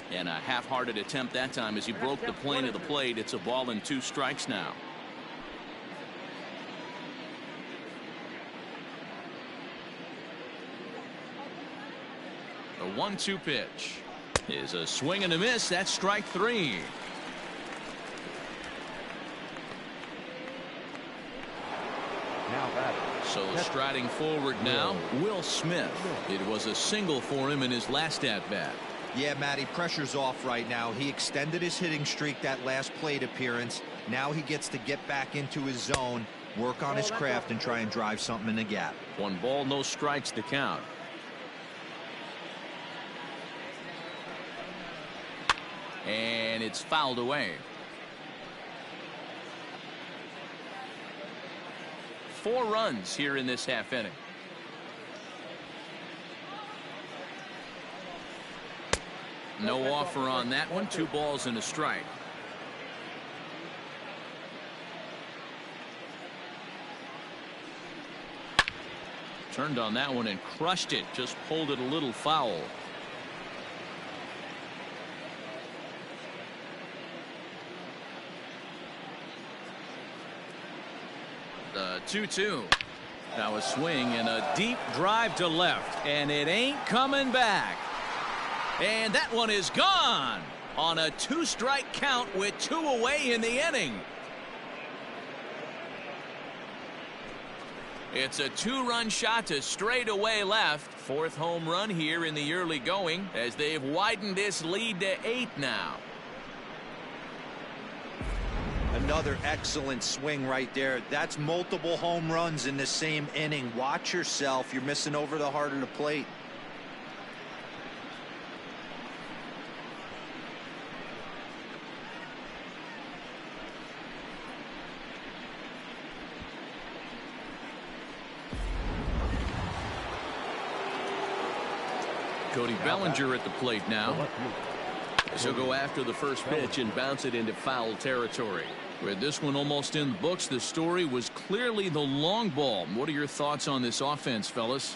And a half-hearted attempt that time as he broke the plane of the plate. It's a ball and 2 strikes now. The 1-2 pitch is a swing and a miss. That's strike 3. Now batting. So striding forward now, Will Smith. It was a single for him in his last at-bat. Yeah, Matty, pressure's off right now. He extended his hitting streak that last plate appearance. Now he gets to get back into his zone, work on his craft, and try and drive something in the gap. 1 ball, no strikes to count. And it's fouled away. 4 runs here in this half inning. No offer on that one. 2 balls and a strike. Turned on that one and crushed it. Just pulled it a little foul. The 2-2. Now a swing and a deep drive to left, and it ain't coming back. And that one is gone on a 2-strike count with 2 away in the inning. It's a 2-run shot to straightaway left. 4th home run here in the early going as they've widened this lead to 8 now. another excellent swing right there. That's multiple home runs in the same inning. Watch yourself. You're missing over the heart of the plate. Cody Bellinger at the plate now. He'll go after the first pitch and bounce it into foul territory. With this one almost in the books, the story was clearly the long ball. What are your thoughts on this offense, fellas?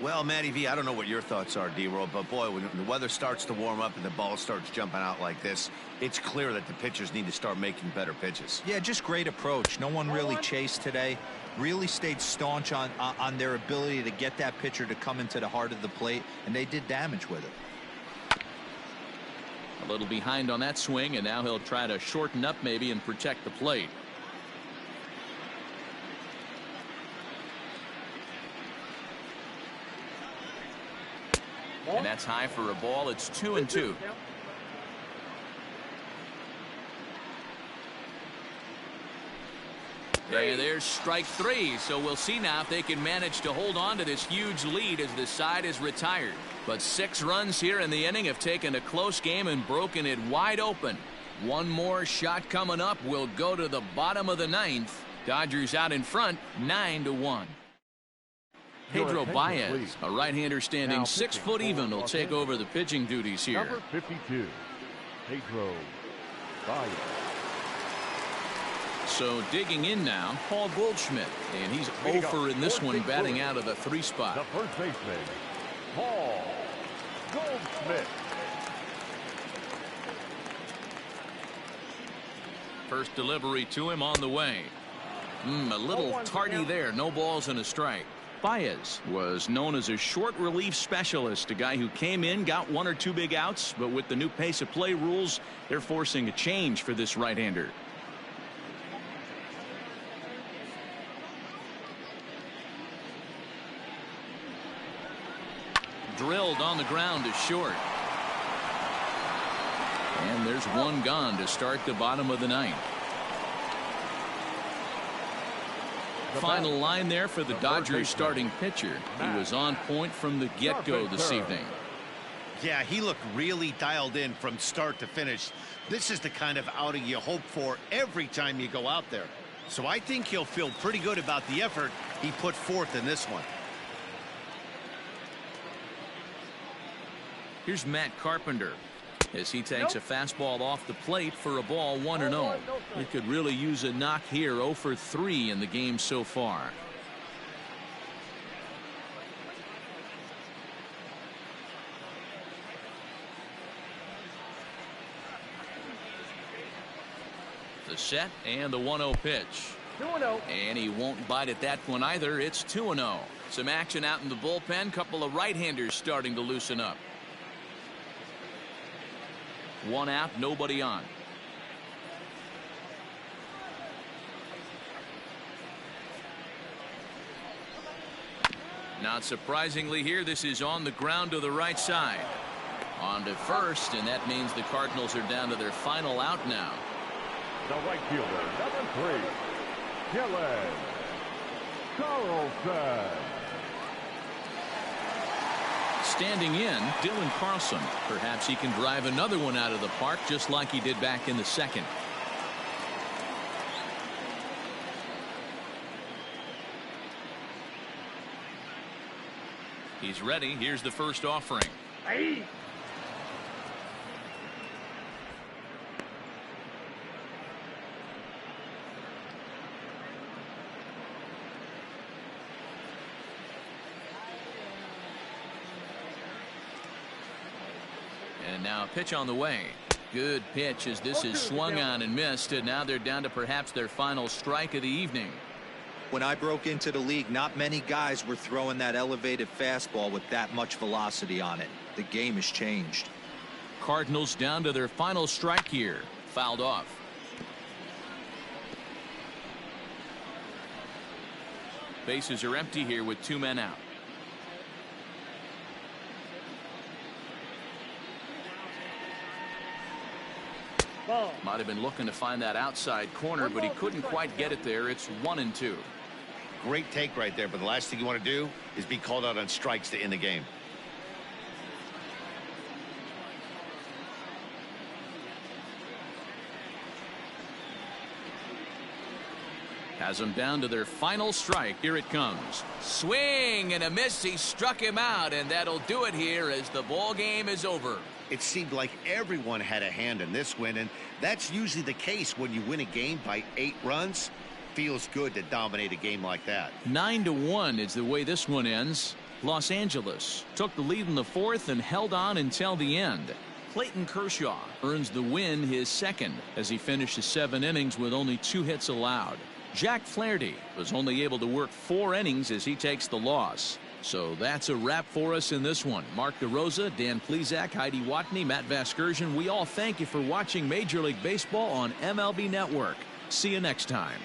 Well, Matty V, I don't know what your thoughts are, D-Roll, but boy, when the weather starts to warm up and the ball starts jumping out like this, it's clear that the pitchers need to start making better pitches. Yeah, just great approach. No one really chased today. Really stayed staunch on their ability to get that pitcher to come into the heart of the plate, and they did damage with it. A little behind on that swing, and now he'll try to shorten up maybe and protect the plate. And that's high for a ball. It's 2-2. And there's strike three. So we'll see now if they can manage to hold on to this huge lead as the side is retired. But 6 runs here in the inning have taken a close game and broken it wide open. One more shot coming up will go to the bottom of the 9th. Dodgers out in front 9-1. Pedro Baez, a right-hander standing 6 foot even, will take over the pitching duties here. Number 52, Pedro Baez. So digging in now, Paul Goldschmidt, and he's over in this one, batting out of the 3 spot. The first baseman, Paul Goldschmidt. First delivery to him on the way. A little tardy there. No balls and a strike. Baez was known as a short relief specialist, a guy who came in, got 1 or 2 big outs, but with the new pace of play rules, they're forcing a change for this right-hander. Drilled on the ground to short. And there's one gone to start the bottom of the 9th. Final line there for the Dodgers starting pitcher. He was on point from the get-go this evening. Yeah, he looked really dialed in from start to finish. This is the kind of outing you hope for every time you go out there. So I think he'll feel pretty good about the effort he put forth in this one. Here's Matt Carpenter as he takes a fastball off the plate for a ball 1-0. He could really use a knock here. 0 for 3 in the game so far. The set and the 1-0 pitch. 2-0. And he won't bite at that one either. It's 2-0. Some action out in the bullpen. Couple of right-handers starting to loosen up. 1 out, nobody on. Not surprisingly here, this is on the ground to the right side. On to first, and that means the Cardinals are down to their final out now. The right fielder, number 3, Dylan Carlson. Standing in, Dylan Carlson. Perhaps he can drive another one out of the park just like he did back in the 2nd. He's ready. Here's the first offering. Hey. And now a pitch on the way. Good pitch as this is swung on and missed, and now they're down to perhaps their final strike of the evening. When I broke into the league, not many guys were throwing that elevated fastball with that much velocity on it. The game has changed. Cardinals down to their final strike here. Fouled off. Bases are empty here with 2 men out. Ball. Might have been looking to find that outside corner, but he couldn't quite get it there. It's 1-2. Great take right there, but the last thing you want to do is be called out on strikes to end the game. Has them down to their final strike. Here it comes. Swing and a miss. He struck him out, and that'll do it here as the ball game is over. It seemed like everyone had a hand in this win, and that's usually the case when you win a game by 8 runs. Feels good to dominate a game like that. 9-1 is the way this one ends. Los Angeles took the lead in the 4th and held on until the end. Clayton Kershaw earns the win, his second, as he finishes 7 innings with only 2 hits allowed. Jack Flaherty was only able to work 4 innings as he takes the loss. So that's a wrap for us in this one. Mark DeRosa, Dan Plesac, Heidi Watney, Matt Vasgersian. We all thank you for watching Major League Baseball on MLB Network. See you next time.